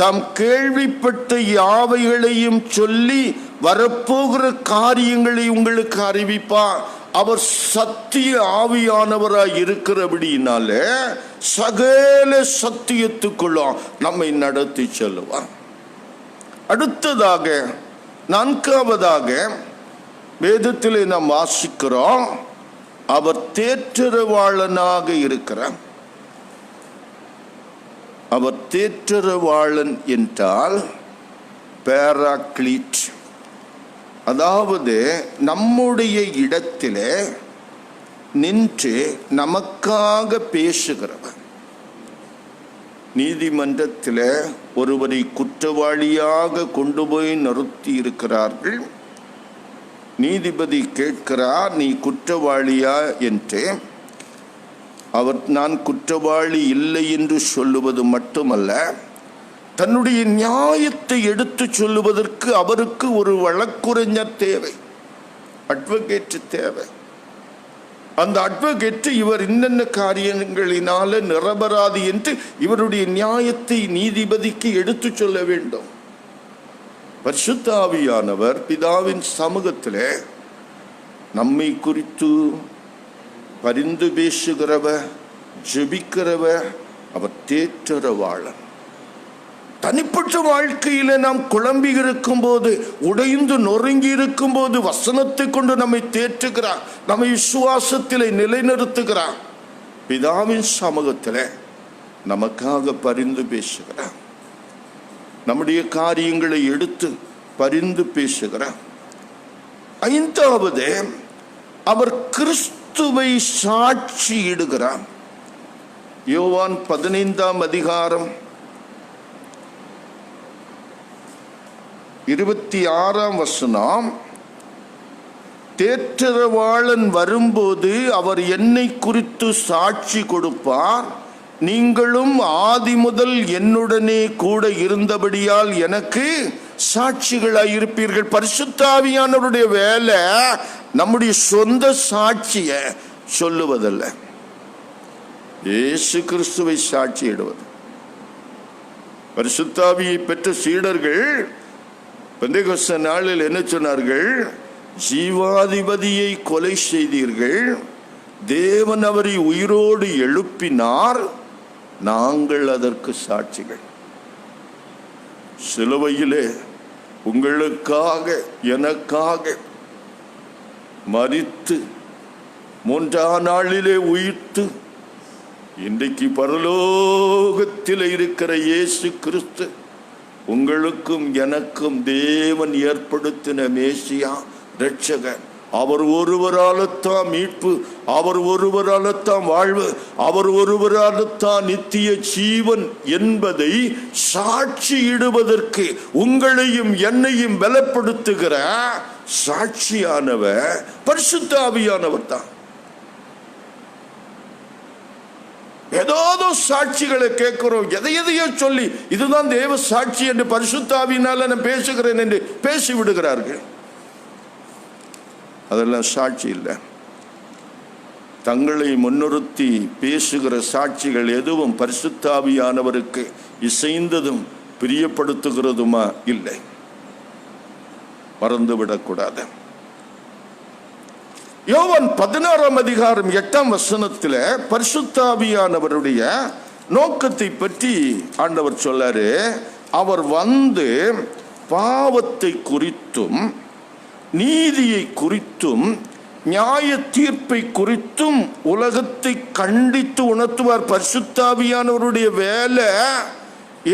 தாம் கேள்விப்பட்ட யாவைகளையும் சொல்லி வரப்போகிற காரியங்களை உங்களுக்கு அறிவிப்பார். அவர் சத்திய ஆவியானவராய் இருக்கிறபடினால சகல சத்தியத்துக்குள்ளும் நம்மை நடத்தி செல்லுவார். அடுத்ததாக 4ஆவதாக வேதத்திலே நாம் வாசிக்கிறோம், அவர் தேற்றரவாளனாக இருக்கிறார். அவர் தேற்றரவாளன் என்றால் பேராக்ளீட், அதாவது நம்முடைய இடத்திலே நின்று நமக்காக பேசுகிறவர். நீதிமன்றத்தில் ஒருவரை குற்றவாளியாக கொண்டு போய் நிறுத்தி இருக்கிறார்கள். நீதிபதி கேட்கிறார், நீ குற்றவாளியா என்று. அவர் நான் குற்றவாளி இல்லை என்று சொல்லுவது மட்டுமல்ல, தன்னுடைய நியாயத்தை எடுத்து சொல்லுவதற்கு அவருக்கு ஒரு வழக்குரைஞர் தேவை, அட்வொகேட் தேவை. அந்த அட்வொகேட் இவர் இன்னென்ன காரியங்களினால நிரபராதி என்று இவருடைய நியாயத்தை நீதிபதிக்கு எடுத்து சொல்ல வேண்டும். பரிசுத்த ஆவியானவர் பிதாவின் சமூகத்திலே நம்மை குறித்து பரிந்து பேசுகிறவர், ஜெபிக்கிறவர். அவர் தேற்றரவாளன். தனிப்பட்ட வாழ்க்கையில நாம் குழம்பி இருக்கும் போது, உடைந்து நொறுங்கி இருக்கும் போது வசனத்தை கொண்டு நம்மை தேற்றுகிறார், நம்மை விசுவாசத்திலே நிலைநிறுத்துகிறார். பிதாவின் சமூகத்தில் நமக்காக பரிந்து பேசுகிறார். நம்முடைய காரியங்களை எடுத்து பரிந்து பேசுகிறார். 5வது, அவர் கிறிஸ்துவை சாட்சியிடுகிறார். யோவான் 15ஆம் அதிகாரம் 26ஆம் வசனம், தேற்றரவாளன் வரும்போது அவர் என்னை குறித்து சாட்சி கொடுப்பார். நீங்களும் ஆதி முதல் என்னுடனே கூட இருந்தபடியால் எனக்கு சாட்சிகளாயிருப்பீர்கள். பரிசுத்த ஆவியானவருடைய வேலை நம்முடைய சொந்த சாட்சியை சொல்லுவதல்ல, இயேசு கிறிஸ்துவை சாட்சியிடுவது. பரிசுத்த ஆவியை பெற்ற சீடர்கள் பெந்தெகோஸ்தே நாளில் என்ன சொன்னார்கள்? ஜீவாதிபதியை கொலை செய்தீர்கள், தேவன் அவரை உயிரோடு எழுப்பினார், நாங்கள் அதற்கு சாட்சிகள். சிலுவையிலே உங்களுக்காக எனக்காக மரித்து 3ஆம் நாளிலே உயிர்த்து இன்றைக்கு பரலோகத்தில் இருக்கிற இயேசு கிறிஸ்து உங்களுக்கும் எனக்கும் தேவன் ஏற்படுத்தின மேசியா, இரட்சகர். அவர் ஒருவரால்தான் மீட்பு, அவர் ஒருவரால்தான் வாழ்வு, அவர் ஒருவரால்தான் நித்திய ஜீவன் என்பதை சாட்சியிடுவதற்கு உங்களையும் என்னையும் பலப்படுத்துகிற சாட்சியானவர் பரிசுத்த ஆவியானவர் தான். ஏதோ சாட்சிகளை கேட்கிறோம், எதையோ சொல்லி இதுதான் தேவ சாட்சி என்று பரிசுத்த ஆவியினால நான் பேசுகிறேன் என்று பேசி விடுகிறார்கள். அதெல்லாம் சாட்சி இல்லை. தங்களை முன்னிறுத்தி பேசுகிற சாட்சிகள் எதுவும் பரிசுத்த ஆவியானவருக்கு இசைந்ததும் பிரியப்படுத்துகிறதுமா இல்லை. மறந்துவிடக்கூடாது. யோவான் 16ஆம் அதிகாரம் 8ஆம் வசனத்தில் பரிசுத்த ஆவியானவருடைய நோக்கத்தை பற்றி ஆண்டவர் சொல்லாரு. அவர் வந்து பாவத்தை குறித்தும் நீதியை குறித்தும் நியாய தீர்ப்பை குறித்தும் உலகத்தை கண்டித்து உணர்த்துவார். பரிசுத்த ஆவியானவருடைய வேலை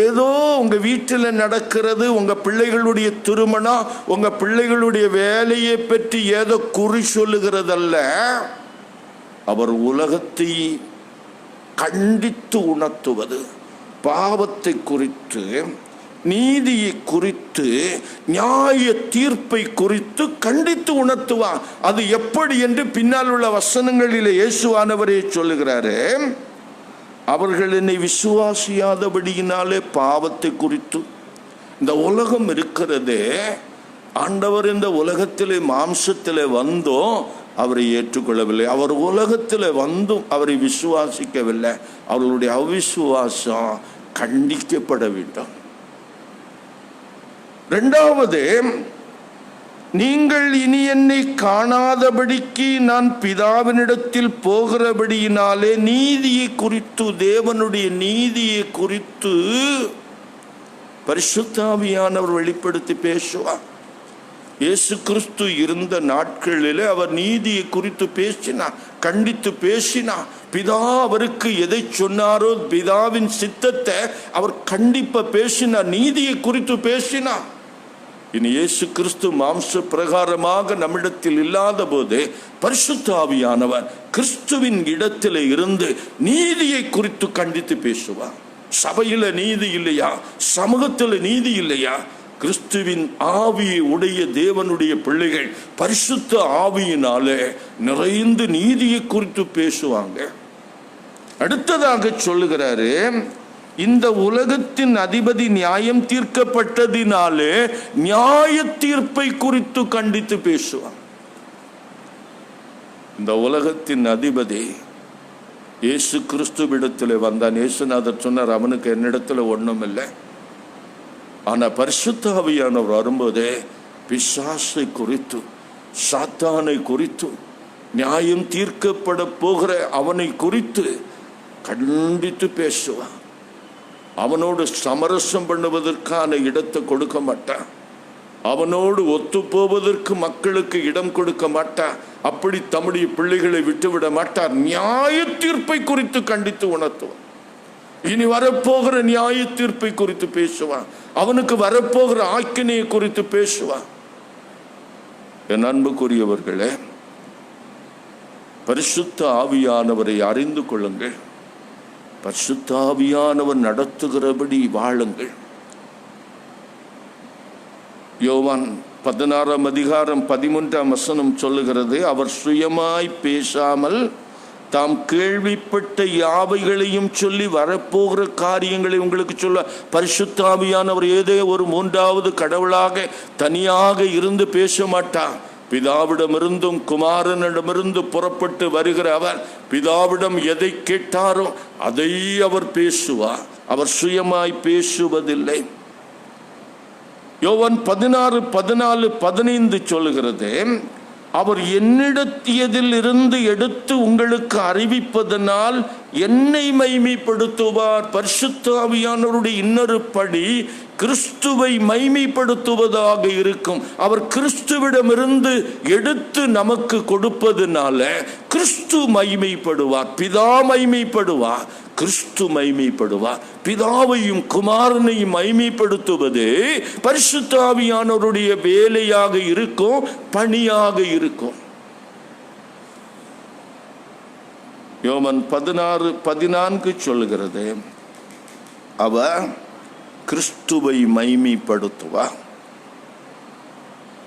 ஏதோ உங்க வீட்டில் நடக்கிறது, உங்க பிள்ளைகளுடைய திருமணம், உங்க பிள்ளைகளுடைய வேலையை பற்றி ஏதோ குறி சொல்லுகிறதல்ல. அவர் உலகத்தை கண்டித்து உணர்த்துவது, பாவத்தை குறித்து நீதியை குறித்து நியாய தீர்ப்பை குறித்து கண்டித்து உணர்த்துவார். அது எப்படி என்று பின்னால் உள்ள வசனங்களிலே இயேசுவானவரே சொல்லுகிறாரு. அவர்கள் என்னை விசுவாசியாதபடியினாலே பாவத்தை குறித்து, இந்த உலகம் இருக்கிறதே, ஆண்டவர் இந்த உலகத்திலே மாம்சத்திலே வந்தோம் அவரை ஏற்றுக்கொள்ளவில்லை. அவர் உலகத்தில் வந்தும் அவரை விசுவாசிக்கவில்லை. அவர்களுடைய அவிசுவாசம் கண்டிக்கப்பட வேண்டும். இரண்டாவது, நீங்கள் இனி என்னை காணாதபடிக்கு நான் பிதாவினிடத்தில் போகிறபடியினாலே நீதியை குறித்து, தேவனுடைய நீதியை குறித்து பரிசுத்த ஆவியானவர் வெளிப்படுத்தி பேசுவார். இயேசு கிறிஸ்து இருந்த நாட்களிலே அவர் நீதியை குறித்து பேசினார், கண்டித்து பேசினார். பிதா அவருக்கு எதை சொன்னாரோ பிதாவின் சித்தத்தை அவர் கண்டிப்பா பேசினார், நீதியை குறித்து பேசினார். இனி இயேசு கிறிஸ்து மாம்ச பிரகாரமாக நம்மிடத்தில் இல்லாத போது பரிசுத்த ஆவியானவர் கிறிஸ்துவின் இடத்திலே இருந்து நீதியை குறித்து கண்டித்து பேசுவார். சபையில நீதி இல்லையா? சமூகத்தில் நீதி இல்லையா? கிறிஸ்துவின் ஆவியை உடைய தேவனுடைய பிள்ளைகள் பரிசுத்த ஆவியினாலே நிறைந்து நீதியை குறித்து பேசுவாங்க. அடுத்ததாக சொல்லுகிறாரு, இந்த உலகத்தின் அதிபதி நியாயம் தீர்க்கப்பட்டதினாலே நியாய தீர்ப்பை குறித்து கண்டித்து பேசுவான். இந்த உலகத்தின் அதிபதி இயேசு கிறிஸ்துவிடத்தில் வந்தான். இயேசுநாதர் சொன்னார், அவனுக்கு என்னிடத்துல ஒண்ணும் இல்லை. ஆனா பரிசுத்த ஆவியானவர் வரும்போதே பிசாசை குறித்து, சாத்தானை குறித்து, நியாயம் தீர்க்கப்பட போகிற அவனை குறித்து கண்டித்து பேசுவான். அவனோடு சமரசம் பண்ணுவதற்கான இடத்தை கொடுக்க மாட்டான். அவனோடு ஒத்து போவதற்கு மக்களுக்கு இடம் கொடுக்க மாட்டார். அப்படி தம்முடைய பிள்ளைகளை விட்டுவிட மாட்டார். நியாய தீர்ப்பை குறித்து கண்டித்து உணர்த்துவான். இனி வரப்போகிற நியாய தீர்ப்பை குறித்து பேசுவான். அவனுக்கு வரப்போகிற ஆக்கினையை குறித்து பேசுவான். என் அன்புக்குரியவர்களே, பரிசுத்த ஆவியானவரை அறிந்து கொள்ளுங்கள். பரிசுத்த ஆவியானவர் நடத்துகிறபடி வாழுங்கள். யோவான் 16ஆம் அதிகாரம் 13ஆம் வசனம் சொல்லுகிறது, அவர் சுயமாய் பேசாமல் தாம் கேள்விப்பட்ட யாவைகளையும் சொல்லி வரப்போகிற காரியங்களை உங்களுக்கு சொல்ல. பரிசுத்த ஆவியானவர் ஏதோ ஒரு மூன்றாவது கடவுளாக தனியாக இருந்து பேச மாட்டார். பிதாவிடமிருந்தும் குமாரனிடமிருந்து புறப்பட்டு வருகிற அவர் பிதாவிடம் எதை கேட்டாரோ அதை அவர் பேசுவார். அவர் சுயமாய் பேசுவதில்லை. யோவான் 16, 14, 15 சொல்லுகிறது, அவர் என்னிடத்தியதில் இருந்து எடுத்து உங்களுக்கு அறிவிப்பதனால் என்னை மைமைப்படுத்துவார். பரிசுத்த ஆவியானவருடைய இன்னொரு படி கிறிஸ்துவை மைமைப்படுத்துவதாக இருக்கும். அவர் கிறிஸ்துவிடமிருந்து எடுத்து நமக்கு கொடுப்பதனால கிறிஸ்து மைமைப்படுவார், பிதா மைமைப்படுவார், கிறிஸ்து மைமைப்படுவார். பிதாவையும் குமாரனையும் மைமைப்படுத்துவது பரிசுத்த ஆவியானவருடைய வேலையாக இருக்கும், பணியாக இருக்கும். யோவான் 16:14 சொல்லுகிறது, அவ கிறிஸ்துவை மைமைப்படுத்துவா.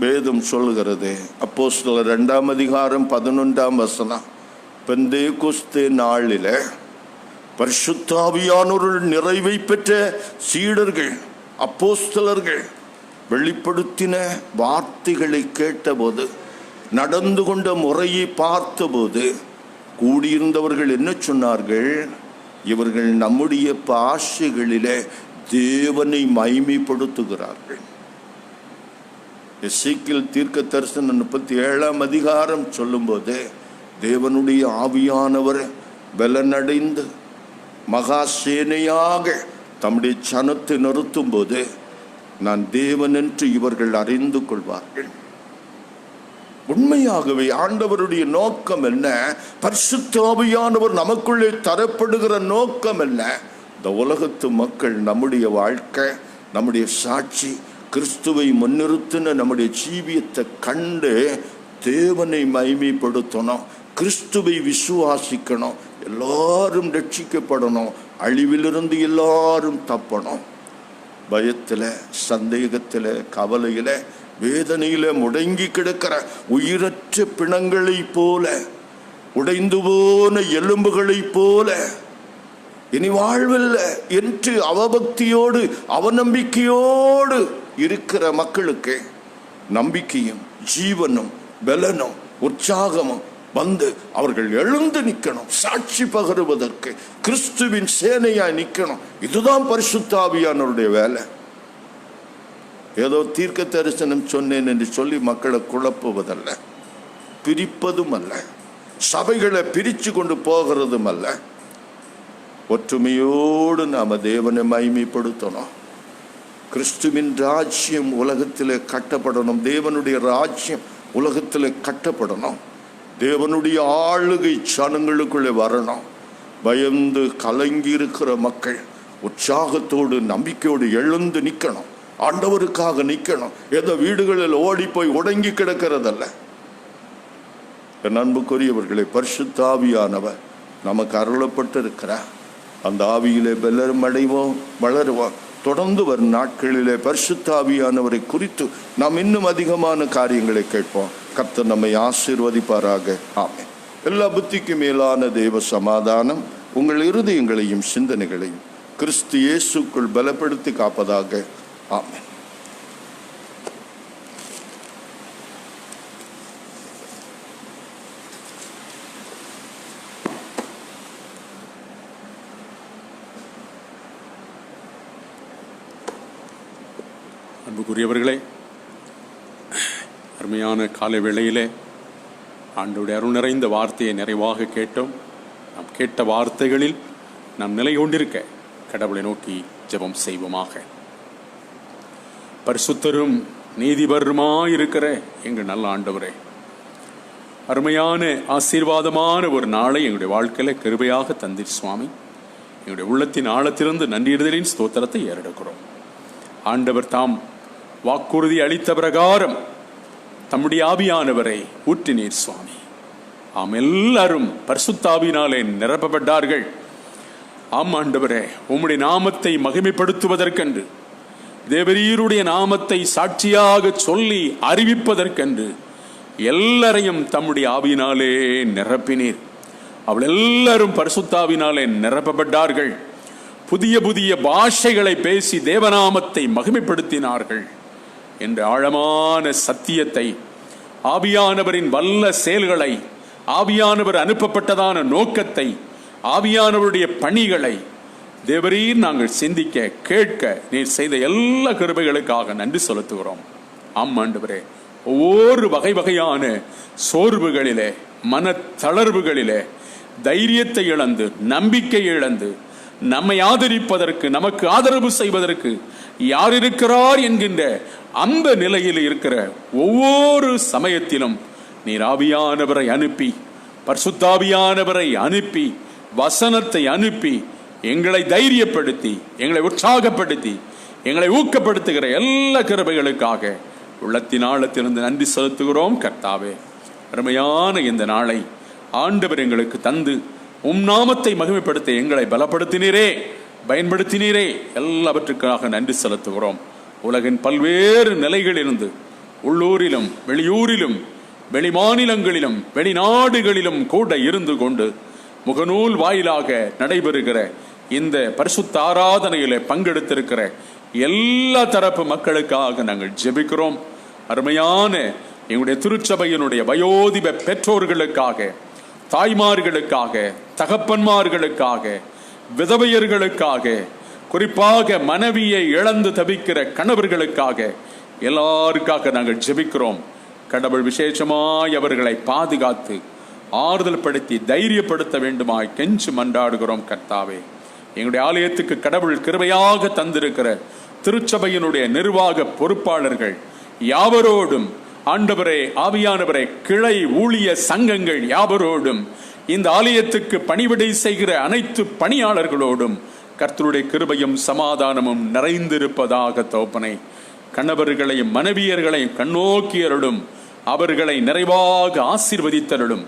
வேதம் சொல்லுகிறது, அப்போஸ்தலர் 2:11 பெந்தேகொஸ்தே நாளில பரிசுத்த ஆவியானவருடைய நிறைவை பெற்ற சீடர்கள் அப்போஸ்தலர்கள் வெளிப்படுத்தின வார்த்தைகளை கேட்டபோது, நடந்து கொண்ட முறையை பார்த்தபோது கூடியிருந்தவர்கள் என்ன சொன்னார்கள்? இவர்கள் நம்முடைய பாஷைகளிலே தேவனை மைமைப்படுத்துகிறார்கள். எசேக்கியேல் தீர்க்க தரிசனம் 37 சொல்லும்போது, தேவனுடைய ஆவியானவர் பலனடைந்து மகா சேனையாக தம்முடைய சனத்தை நிறுத்தும் போது, நான் தேவன் என்று இவர்கள் அறிந்து கொள்வார்கள். உண்மையாகவே ஆண்டவருடைய நோக்கம் என்ன? பரிசுத்த ஆவியானவர் நமக்குள்ளே தரப்படுகிற நோக்கம் என்ன? இந்த உலகத்து மக்கள் நம்முடைய வாழ்க்கை, நம்முடைய சாட்சி, கிறிஸ்துவை முன்னிறுத்தின நம்முடைய ஜீவியத்தை கண்டு தேவனை மைமைப்படுத்தணும், கிறிஸ்துவை விசுவாசிக்கணும், எல்லாரும் ரட்சிக்கப்படணும், அழிவிலிருந்து எல்லாரும் தப்பணும். பயத்தில், சந்தேகத்தில், கவலையில், வேதனையில் முடங்கி கிடக்கிற உயிரற்ற பிணங்களை போல, உடைந்து போன எலும்புகளை போல, இனி வாழ்வில்லை என்று அவபக்தியோடு அவநம்பிக்கையோடு இருக்கிற மக்களுக்கு நம்பிக்கையும் ஜீவனும் பலனும் உற்சாகமும் வந்து அவர்கள் எழுந்து நிற்கணும், சாட்சி பகருவதற்கு கிறிஸ்துவின் சேனையாய் நிற்கணும். இதுதான் பரிசுத்த ஆவியானவருடைய வேலை. ஏதோ தீர்க்க தரிசனம் சொன்னேன் என்று சொல்லி மக்களை குழப்புவதல்ல, பிரிப்பதும் அல்ல, சபைகளை பிரித்து கொண்டு போகிறதும் அல்ல. ஒற்றுமையோடு நாம தேவனை மைமைப்படுத்தணும். கிறிஸ்துவின் ராஜ்யம் உலகத்தில் கட்டப்படணும், தேவனுடைய ராஜ்யம் உலகத்தில் கட்டப்படணும், தேவனுடைய ஆளுகை ஜனங்களுக்குள்ளே வரணும். பயந்து கலங்கி இருக்கிற மக்கள் உற்சாகத்தோடு நம்பிக்கையோடு எழுந்து நிற்கணும், ஆண்டவருக்காக நிற்கணும். ஏதோ வீடுகளில் ஓடி போய் உடங்கி கிடக்கிறதல்ல. என் அன்புக்குரியவர்களை, பரிசுத்த ஆவியானவர் நமக்கு அருளப்பட்டிருக்கிறார். அந்த ஆவியிலே பலரும் அடைவோம், வளருவோம். தொடர்ந்து வரும் நாட்களிலே பரிசுத்த ஆவியானவரை குறித்து நாம் இன்னும் அதிகமான காரியங்களை கேட்போம். கர்த்தர் நம்மை ஆசீர்வதிப்பாராக. ஆமென். எல்லா புத்திக்கு மேலான தேவ சமாதானம் உங்கள் இருதயங்களையும் சிந்தனைகளையும் கிறிஸ்து இயேசுக்குள் பலப்படுத்தி காப்பதாக. ஆமென். அன்புக்குரியவர்களே, அருமையான காலை வேளையிலே ஆண்டவருடைய அருள் நிறைந்த வார்த்தையை நிறைவாக கேட்டோம். நாம் கேட்ட வார்த்தைகளில் நாம் நிலை கொண்டிருக்க கடவுளை நோக்கி ஜெபம் செய்வோமாக. பரிசுத்தரும் நீதிபருமாயிருக்கிற எங்கள் நல்ல ஆண்டவரே, அருமையான ஆசீர்வாதமான ஒரு நாளை எங்களுடைய வாழ்க்கையில கிருபையாக தந்தீர் சுவாமி. எங்களுடைய உள்ளத்தின் ஆழத்திலிருந்து நன்றியிடுதலின் ஸ்தோத்திரத்தை ஏறெடுக்கிறோம். ஆண்டவர் தாம் வாக்குறுதி அளித்த பிரகாரம் தம்முடைய ஆவியானவரை ஊற்றினீர் சுவாமி. ஆம், எல்லாரும் பரிசுத்தாவினாலே நிரப்பப்பட்டார்கள். ஆம் ஆண்டவரே, உம்முடைய நாமத்தை மகிமைப்படுத்துவதற்கென்று, தேவரீருடைய நாமத்தை சாட்சியாக சொல்லி அறிவிப்பதற்கென்று எல்லாரையும் தம்முடைய ஆவியினாலே நிரப்பினீர். அவள் எல்லாரும் பரிசுத்தாவினாலே நிரப்பப்பட்டார்கள். புதிய புதிய பாஷைகளை பேசி தேவநாமத்தை மகிமைப்படுத்தினார்கள் என்ற ஆழமான சத்தியத்தை, ஆவியானவரின் வல்ல செயல்களை, ஆவியானவர் அனுப்பப்பட்டதான நோக்கத்தை, ஆவியானவருடைய பணிகளை தேவரீர் நாங்கள் சிந்திக்க கேட்க நீர் செய்த எல்லா கிருபைகளுக்காக நன்றி செலுத்துகிறோம். ஆம் ஆண்டவரே, ஒவ்வொரு வகை வகையான சோர்வுகளிலே, மன தளர்வுகளிலே தைரியத்தை இழந்து, நம்பிக்கை இழந்து, நம்மை ஆதரிப்பதற்கு, நமக்கு ஆதரவு செய்வதற்கு யார் இருக்கிறார் என்கின்ற அந்த நிலையில் இருக்கிற ஒவ்வொரு சமயத்திலும் நீர் ஆவியானவரை அனுப்பி, பரிசுத்தாவியானவரை அனுப்பி, வசனத்தை அனுப்பி எங்களை தைரியப்படுத்தி, எங்களை உற்சாகப்படுத்தி, எங்களை ஊக்கப்படுத்துகிற எல்லா கிருபைகளுக்காக உள்ளத்தின் ஆழத்திலிருந்து நன்றி செலுத்துகிறோம். கர்த்தாவே, அருமையான இந்த நாளை ஆண்டவர் எங்களுக்கு தந்து நாமத்தை மகிமைப்படுத்த எங்களை பலப்படுத்தினீரே, பயன்படுத்தினீரே. எல்லாவற்றுக்காக நன்றி செலுத்துகிறோம். உலகின் பல்வேறு நிலைகளிலிருந்து உள்ளூரிலும் வெளியூரிலும் வெளிமாநிலங்களிலும் வெளிநாடுகளிலும் கூட இருந்து கொண்டு முகநூல் வாயிலாக நடைபெறுகிற இந்த பரிசுத்த ஆராதனையிலே பங்கெடுத்திருக்கிற எல்லா தரப்பு மக்களுக்காக நாங்கள் ஜெபிக்கிறோம். அருமையான எங்களுடைய திருச்சபையினுடைய வயோதிப பெற்றோர்களுக்காக, தாய்மார்களுக்காக, தகப்பன்மார்களுக்காக, விதவையர்களுக்காக, குறிப்பாக மனைவியை இழந்து தவிக்கிற கணவர்களுக்காக, எல்லாருக்காக நாங்கள் ஜெபிக்கிறோம். கடவுள் விசேஷமாய் அவர்களை பாதுகாத்து ஆறுதல் படுத்தி தைரியப்படுத்த வேண்டுமாய் கெஞ்சு மன்றாடுகிறோம். கர்த்தாவே, எங்களுடைய ஆலயத்துக்கு கடவுள் கிருபையாக தந்திருக்கிற திருச்சபையினுடைய நிர்வாக பொறுப்பாளர்கள் யாவரோடும், ஆண்டவரே, ஆவியானவரே, கிளை ஊழிய சங்கங்கள் யாவரோடும், இந்த ஆலயத்துக்கு பணிவிடை செய்கிற அனைத்து பணியாளர்களோடும் கர்த்தருடைய கிருபையும் சமாதானமும் நிறைந்திருப்பதாக தோப்பனை. கணவர்களையும் மனைவியர்களையும் கண்ணோக்கியருடும், அவர்களை நிறைவாக ஆசீர்வதித்தருடும்.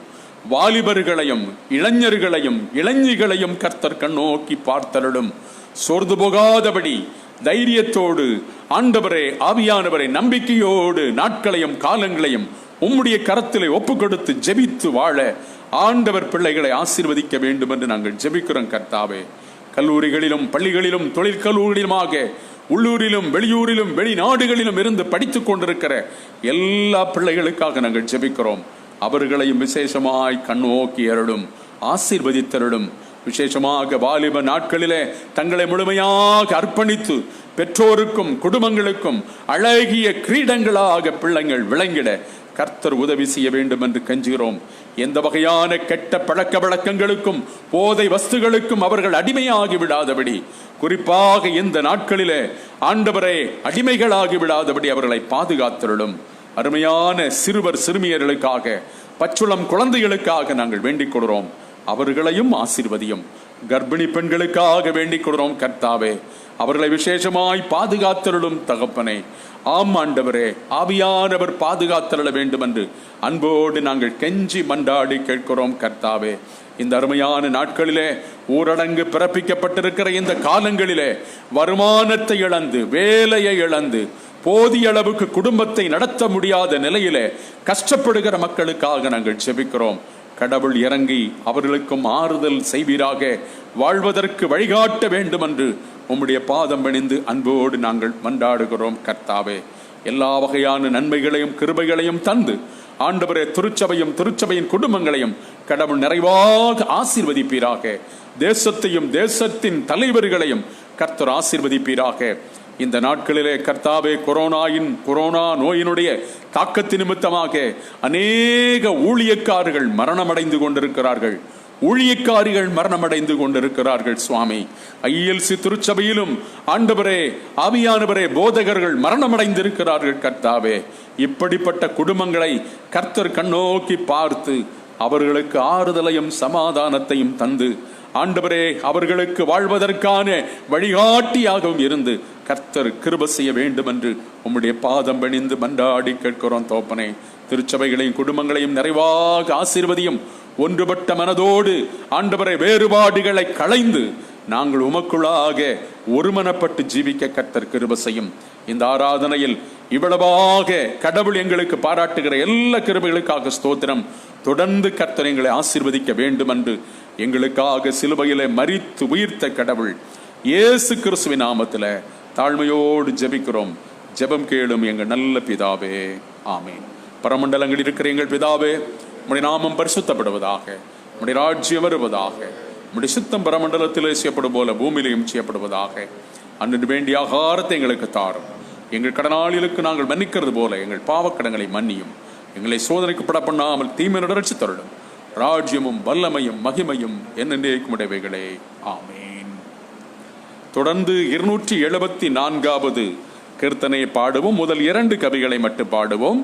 வாலிபர்களையும் இளைஞர்களையும் இளைஞர்களையும் கர்த்தர் கண்ணோக்கி பார்த்தருடும். சோர்ந்து போகாதபடி தைரியத்தோடு, ஆண்டவரே, ஆவியானவரை, நம்பிக்கையோடு நாட்களையும் காலங்களையும் உம்முடைய கரத்திலே ஒப்பு கொடுத்து ஜெபித்து வாழ ஆண்டவர் பிள்ளைகளை ஆசீர்வதிக்க வேண்டும் என்று நாங்கள் ஜெபிக்கிறோம். கர்த்தாவே, கல்லூரிகளிலும் பள்ளிகளிலும் தொழிற்கல்லூரிலுமாக உள்ளூரிலும் வெளியூரிலும் வெளிநாடுகளிலும் இருந்து படித்துக் கொண்டிருக்கிற எல்லா பிள்ளைகளுக்காக நாங்கள் ஜெபிக்கிறோம். அவர்களையும் விசேஷமாய் கண்ணோக்கி அருளும், ஆசீர்வதித்தருளும். விசேஷமாக வாலிப நாட்களிலே தங்களை முழுமையாக அர்ப்பணித்து பெற்றோருக்கும் குடும்பங்களுக்கும் அழகிய கிரீடங்களாக பிள்ளைகள் விளங்கிட கர்த்தர் உதவி செய்ய வேண்டும் என்று கெஞ்சுகிறோம். எந்த வகையான கெட்ட பழக்க வழக்கங்களுக்கும் போதை வஸ்துகளுக்கும் அவர்கள் அடிமையாகி விடாதபடி, குறிப்பாக இந்த நாட்களிலே ஆண்டவரே அடிமைகளாகி விடாதபடி அவர்களை பாதுகாத்தருளும். அருமையான சிறுவர் சிறுமியர்களுக்காக, பச்சுளம் குழந்தைகளுக்காக நாங்கள் வேண்டிக் கொள்கிறோம். அவர்களையும் ஆசீர்வதியும். கர்ப்பிணி பெண்களுக்காக வேண்டிக் கொள்கிறோம். கர்த்தாவே, அவர்களை விசேஷமாய் பாதுகாத்தருளும் தகப்பனே. ஆம் ஆண்டவரே, ஆவியானவர் பாதுகாத்தருள வேண்டும் என்று அன்போடு நாங்கள் கெஞ்சி மன்றாடி கேட்கிறோம். கர்த்தாவே, இந்த அருமையான நாட்களிலே, ஊரடங்கு பிறப்பிக்கப்பட்டிருக்கிற இந்த காலங்களிலே வருமானத்தை இழந்து, வேலையை இழந்து, போதிய அளவுக்கு குடும்பத்தை நடத்த முடியாத நிலையிலே கஷ்டப்படுகிற மக்களுக்காக நாங்கள் ஜெபிக்கிறோம். கடவுள் இறங்கி அவர்களுக்கும் ஆறுதல் செய்வீராக. வாழ்வதற்கு வழிகாட்ட வேண்டும் என்று உம்முடைய பாதம் பணிந்து அன்போடு நாங்கள் மன்றாடுகிறோம். கர்த்தாவே, எல்லா வகையான நன்மைகளையும் கிருபைகளையும் தந்து ஆண்டவரே திருச்சபையும் திருச்சபையின் குடும்பங்களையும் கடவுள் நிறைவாக ஆசீர்வதிப்பீராக. தேசத்தையும் தேசத்தின் தலைவர்களையும் கர்த்தர் ஆசீர்வதிப்பீராக. இந்த நாட்களிலே கர்த்தாவே, கொரோனா நோயினுடைய தாக்கத்து நிமித்தமாக அநேக ஊழியக்காரர்கள் மரணமடைந்து கொண்டிருக்கிறார்கள். ஊழியக்காரிகள் மரணமடைந்து கொண்டிருக்கிறார்கள். சுவாமி, ILC திருச்சபையிலும் ஆண்டவரே, ஆவியானவரே, போதகர்கள் மரணமடைந்திருக்கிறார்கள். கர்த்தாவே, இப்படிப்பட்ட குடும்பங்களை கர்த்தர் கண்ணோக்கி பார்த்து அவர்களுக்கு ஆறுதலையும் சமாதானத்தையும் தந்து ஆண்டவரே அவர்களுக்கு வாழ்வதற்கான வழிகாட்டியாகவும் இருந்து கர்த்தர் கிருபை செய்ய வேண்டும் என்று உம்முடைய பாதம் பணிந்து மன்றாடி கேட்கிறோம். தோப்பனே, திருச்சபைகளையும் குடும்பங்களையும் நிறைவாக ஆசீர்வதியும். ஒன்றுபட்ட மனதோடு ஆண்டவரை வேறுபாடுகளை களைந்து நாங்கள் உமக்குள்ளாக ஒருமனப்பட்டு ஜீவிக்க கர்த்தர் கிருபை செய்யும். இந்த ஆராதனையில் இவ்வளவாக கடவுள் எங்களுக்கு பாராட்டுகிற எல்லா கிருபைகளுக்காக ஸ்தோத்திரம். தொடர்ந்து கர்த்தர் எங்களை ஆசீர்வதிக்க வேண்டும் என்று எங்களுக்காக சிலுவையிலே மரித்து உயிர்த்த கடவுள் இயேசு கிறிஸ்துவின் நாமத்திலே தாழ்மையோடு ஜெபிக்கிறோம். ஜெபம் கேளும் எங்கள் நல்ல பிதாவே, ஆமீன். பரமண்டலங்கள் இருக்கிற எங்கள் பிதாவே, உம்முடைய நாமம் பரிசுத்தப்படுவதாக, உம்முடைய ராஜ்யம் வருவதாக, உம்முடைய சித்தம் பரமண்டலத்திலே செய்யப்படும் போல பூமியிலையும் செய்யப்படுவதாக. அன்று வேண்டிய ஆகாரத்தை எங்களுக்கு தாரும். எங்கள் கடனாளிகளுக்கு நாங்கள் மன்னிக்கிறது போல எங்கள் பாவக்கடங்களை மன்னியும். எங்களை சோதனைக்கு பட பண்ணாமல் தீமை ரட்சித்து தருளும். ராஜ்யமும் வல்லமையும் மகிமையும் என்னென்றைக்கும் உடையவைகளே, ஆமீன். தொடர்ந்து 274வது கீர்த்தனையை பாடுவோம். முதல் 2 கவிகளை மட்டும் பாடுவோம்.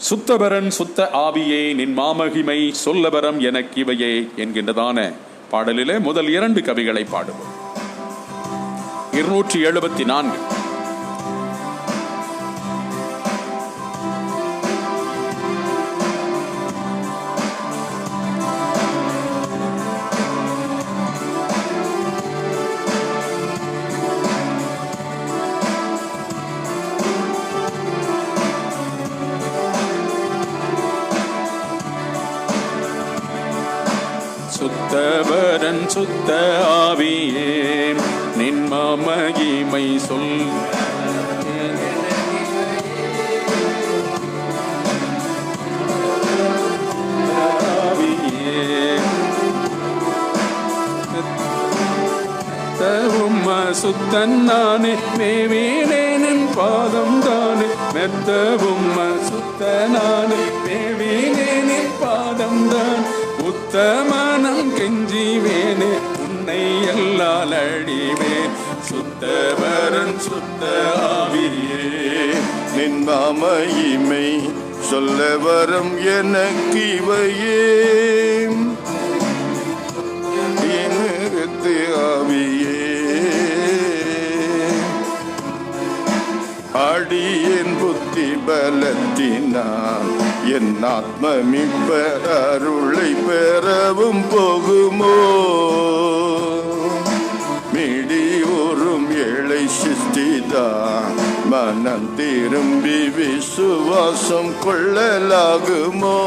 சுத்தபரன் சுத்த ஆவியே நின் மாமகிமை சொல்லபரம் எனக்கு இவையே என்கின்றதான பாடலிலே முதல் 2 கவிகளை பாடுவோம். 274. சுத்தபரன் சுத்த ஆவியே நின் மகிமை சொல். சுத்தன் நானே மேவீனேனின் பாதம் தானே மெத்தவும் சுத்தனானே மேவீனேனின் பாதம் தான் உத்தமனம் கெஞ்சிவேனே உன்னை எல்லால் அடிவேன் சுத்தவரன் சுத்த ஆவியே நின் மகிமை சொல்ல வரும் எனக்கு இவையே ஆவியே அடியேன் புத்தி பலத்தினால் என் ஆத்ம மீட்பர் அருளை பெறவும் போகுமோ மிடியோரும் ஏழை சிஸ்டிதான் மனம் திரும்பி விசுவாசம் கொள்ளலாகுமோ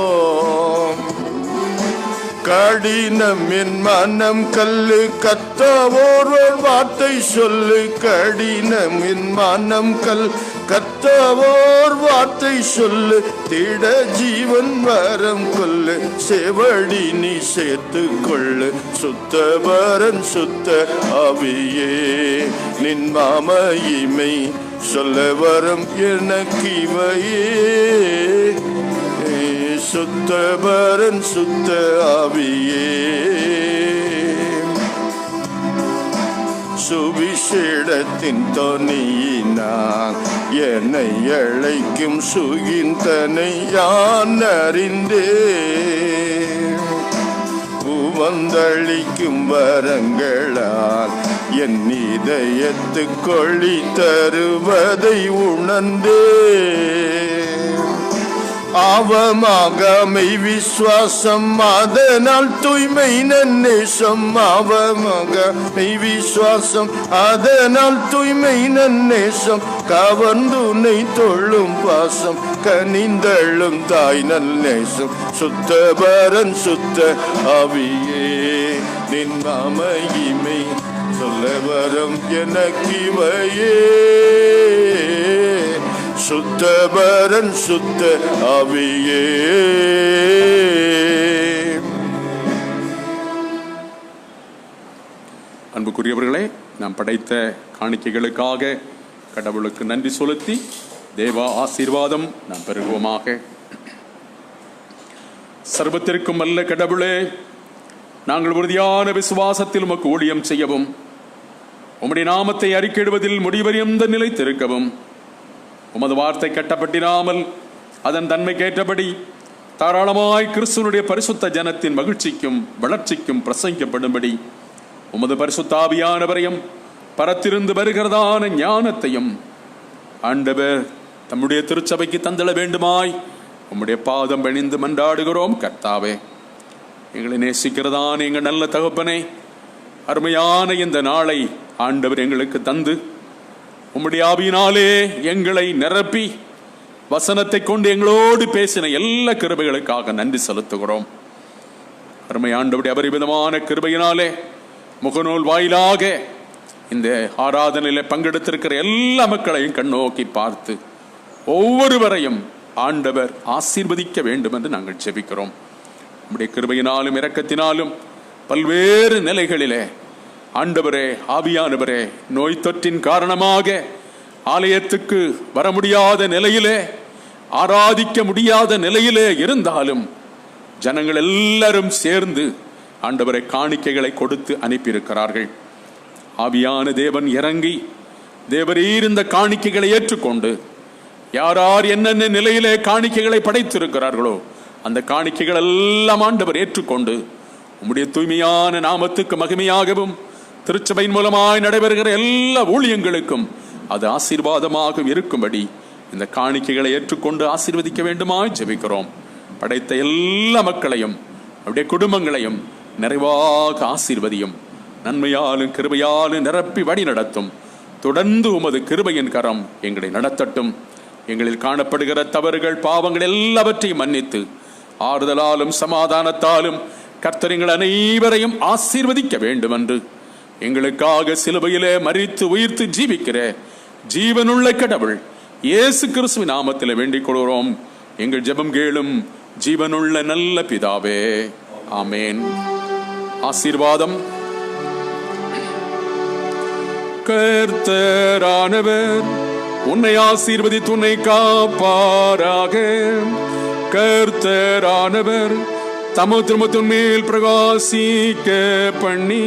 கடினம் என் மனம் கல்லு கத்தவோர் வார்த்தை சொல்லு கடினம் என் மனம் கல் கத்தவோர் வார்த்தை சொல்லு திட ஜீவன் வரம் கொல்லு செவடி நீ சேர்த்து கொள்ளு சுத்தபரன் சுத்த ஆவியே நின் மகிமை சொல்ல வரும் எனக்கு இவையே சுத்தபரன் சுத்த ஆவியே சுவிசேடத்தின் தொனியினால் என்னை அழைக்கும் சுகிந்தனை யான் அறிந்தேன் வந்தளிக்கும் வரங்களால் என் இதயத்து கொள்ளி தருவதை உணர்ந்தே அவமாகமை விசுவாசம் அதனால் தூய்மை நன்னேசம் அவமாகமை விசுவாசம் அதனால் தூய்மை நன்னேசம் கவர்ந்துனை தொழும் பாசம் கனிந்தள்ளும் தாய் நல்லேசம் சுத்தபரன் சுத்த ஆவியே நின் மகிமை சொல்ல வரும் எனக்கு இவையே சுத்தபரன் சுத்த ஆவியே. அன்புக்குரியவர்களே, நாம் படைத்த காணிக்கைகளுக்காக கடவுளுக்கு நன்றி செலுத்தி தேவ ஆசீர்வாதம் நாம் பெறுவோமாக. சர்வத்திற்கும் அல்ல கடவுளே, நாங்கள் உறுதியான விசுவாசத்தில் உமக்கு ஊழியம் செய்யவும் உம்முடைய நாமத்தை அறிக்கையிடுவதில் முடிவறிந்த நிலைத்திருக்கவும் உமது வார்த்தை கட்டப்பட்டிராமல் அதன் தன்மைக்கேற்றபடி தாராளமாய் கிறிஸ்துவனுடைய பரிசுத்த ஜனத்தின் மகிழ்ச்சிக்கும் வளர்ச்சிக்கும் பிரசங்கிக்கப்படும்படி உமது பரிசுத்த ஆவியானவரையும் பரத்திருந்து வருகிறதான ஞானத்தையும் ஆண்டவர் தம்முடைய திருச்சபைக்கு தந்திட வேண்டுமாய் உம்முடைய பாதம் பணிந்து மன்றாடுகிறோம். கர்த்தாவே, எங்களை நேசிக்கிறதான எங்கள் நல்ல தகப்பனே, அருமையான இந்த நாளை ஆண்டவர் எங்களுக்கு தந்து உம்முடைய ஆவியினாலே எங்களை நிரப்பி வசனத்தை கொண்டு எங்களோடு பேசின எல்லா கிருபைகளுக்காக நன்றி செலுத்துகிறோம். அருமை ஆண்டவருடைய அபரிமிதமான கிருபையினாலே முகநூல் வாயிலாக இந்த ஆராதனையில பங்கெடுத்திருக்கிற எல்லா மக்களையும் கண்ணோக்கி பார்த்து ஒவ்வொருவரையும் ஆண்டவர் ஆசீர்வதிக்க வேண்டும் என்று நாங்கள் ஜெபிக்கிறோம். நம்முடைய கிருபையினாலும் இரக்கத்தினாலும் பல்வேறு நிலைகளிலே ஆண்டவரே, ஆவியானவரே, நோய் தொற்றின் காரணமாக ஆலயத்துக்கு வர முடியாத நிலையிலே, ஆராதிக்க முடியாத நிலையிலே இருந்தாலும் ஜனங்கள் எல்லாரும் சேர்ந்து ஆண்டவரை காணிக்கைகளை கொடுத்து அனுப்பியிருக்கிறார்கள். ஆவியான தேவன் இறங்கி தேவரீர் இந்த காணிக்கைகளை ஏற்றுக்கொண்டு யார் யார் என்னென்ன நிலையிலே காணிக்கைகளை படைத்திருக்கிறார்களோ அந்த காணிக்கைகள் எல்லாம் ஆண்டவர் ஏற்றுக்கொண்டு உம்முடைய தூய்மையான நாமத்துக்கு மகிமையாகவும் திருச்சபையின் மூலமாய் நடைபெறுகிற எல்லா ஊழியங்களுக்கும் அது ஆசீர்வாதமாக இருக்கும்படி இந்த காணிக்கைகளை ஏற்றுக்கொண்டு ஆசீர்வதிக்க வேண்டுமாய் ஜெபிக்கிறோம். படைத்த எல்லா மக்களையும் அவருடைய குடும்பங்களையும் நிறைவாக ஆசீர்வதியும், நன்மையாலும் கிருபையாலும் நிரப்பி வழி நடத்தும். தொடர்ந்து உமது கிருபையின் கரம் எங்களை நடத்தட்டும். எங்களில் காணப்படுகிற தவறுகள் பாவங்கள் எல்லாவற்றையும் மன்னித்து ஆறுதலாலும் சமாதானத்தாலும் கர்த்தர் எங்கள் அனைவரையும் ஆசீர்வதிக்க வேண்டும் என்று எங்களுக்காக சிலுவையிலே மரித்து உயிர்த்து ஜீவிக்கிற ஜீவனுள்ள கடவுள் இயேசு கிறிஸ்துவின் நாமத்தில் வேண்டிக் கொள்கிறோம். எங்கள் ஜெபம் கேளும் ஜீவனுள்ள நல்ல பிதாவே, ஆமேன். ஆசீர்வாதம். கர்த்தரானவர் உன்னை ஆசீர்வதித்து உன்னை காப்பாராக. கர்த்தரானவர் தமது திருமத்தின் மேல் பிரகாசிக்க பண்ணி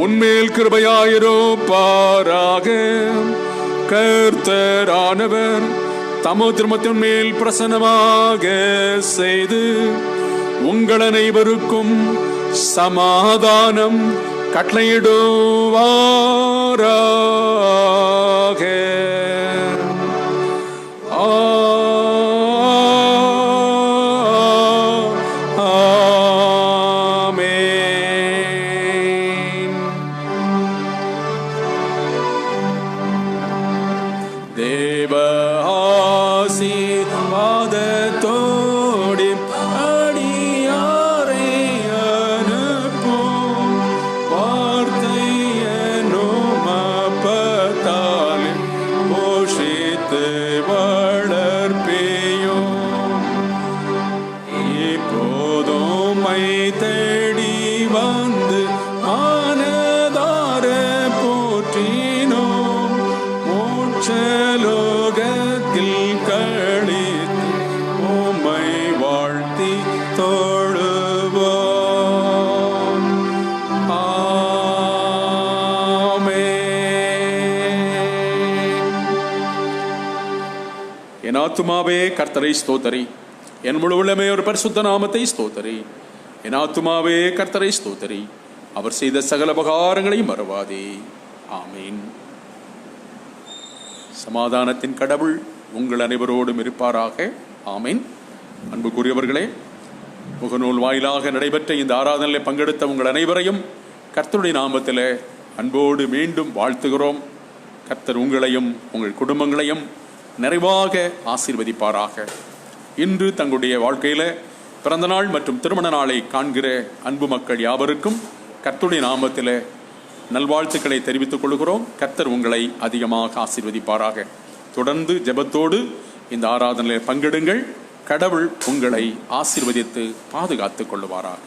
உன்மேல் கிருபையாயிருப்பாராக. கர்த்தரானவர் தமது திருமத்தின் மேல் பிரசன்னமாக செய்து உங்கள் அனைவருக்கும் சமாதானம் கட்டளையிடுவாராக. தேவ ஆசீர்வாதத்தோடு அடியாரை அனுப்பும் வார்த்தை என்னும் அப்பத்தால் போஷித்து வளர்ப்பேயும். இப்போதும் மை தேடி வந்து மனதார போற்றினோம். மோட்சலோகத்தில் கழித்து உம்மை வாழ்த்தி தொழுவோம். ஆமென். என் ஆத்துமாவே கர்த்தரை ஸ்தோத்தரி, என் முழு உள்ளமே ஒரு பரிசுத்த நாமத்தை ஸ்தோத்தரி. என் ஆத்துமாவே கர்த்தரை ஸ்தோத்தரி, அவர் செய்த சகல உபகாரங்களையும் மறவாதே. ஆமீன். சமாதானத்தின் கடவுள் உங்கள் அனைவரோடும் இருப்பாராக. ஆமீன். அன்புக்குரியவர்களே, முகநூல் வாயிலாக நடைபெற்ற இந்த ஆராதனையில் பங்கெடுத்த உங்கள் அனைவரையும் கர்த்தருடைய நாமத்தில் அன்போடு மீண்டும் வாழ்த்துகிறோம். கர்த்தர் உங்களையும் உங்கள் குடும்பங்களையும் நிறைவாக ஆசீர்வதிப்பாராக. இன்று தங்களுடைய வாழ்க்கையில் பிறந்த நாள் மற்றும் திருமண நாளை காண்கிற அன்பு மக்கள் யாவருக்கும் கர்த்தருடைய நாமத்தில் நல்வாழ்த்துக்களை தெரிவித்துக் கொள்கிறோம். கர்த்தர் உங்களை அதிகமாக ஆசீர்வதிப்பாராக. தொடர்ந்து ஜெபத்தோடு இந்த ஆராதனையில் பங்கெடுங்கள். கடவுள் உங்களை ஆசீர்வதித்து பாதுகாத்துக் கொள்ளுவாராக.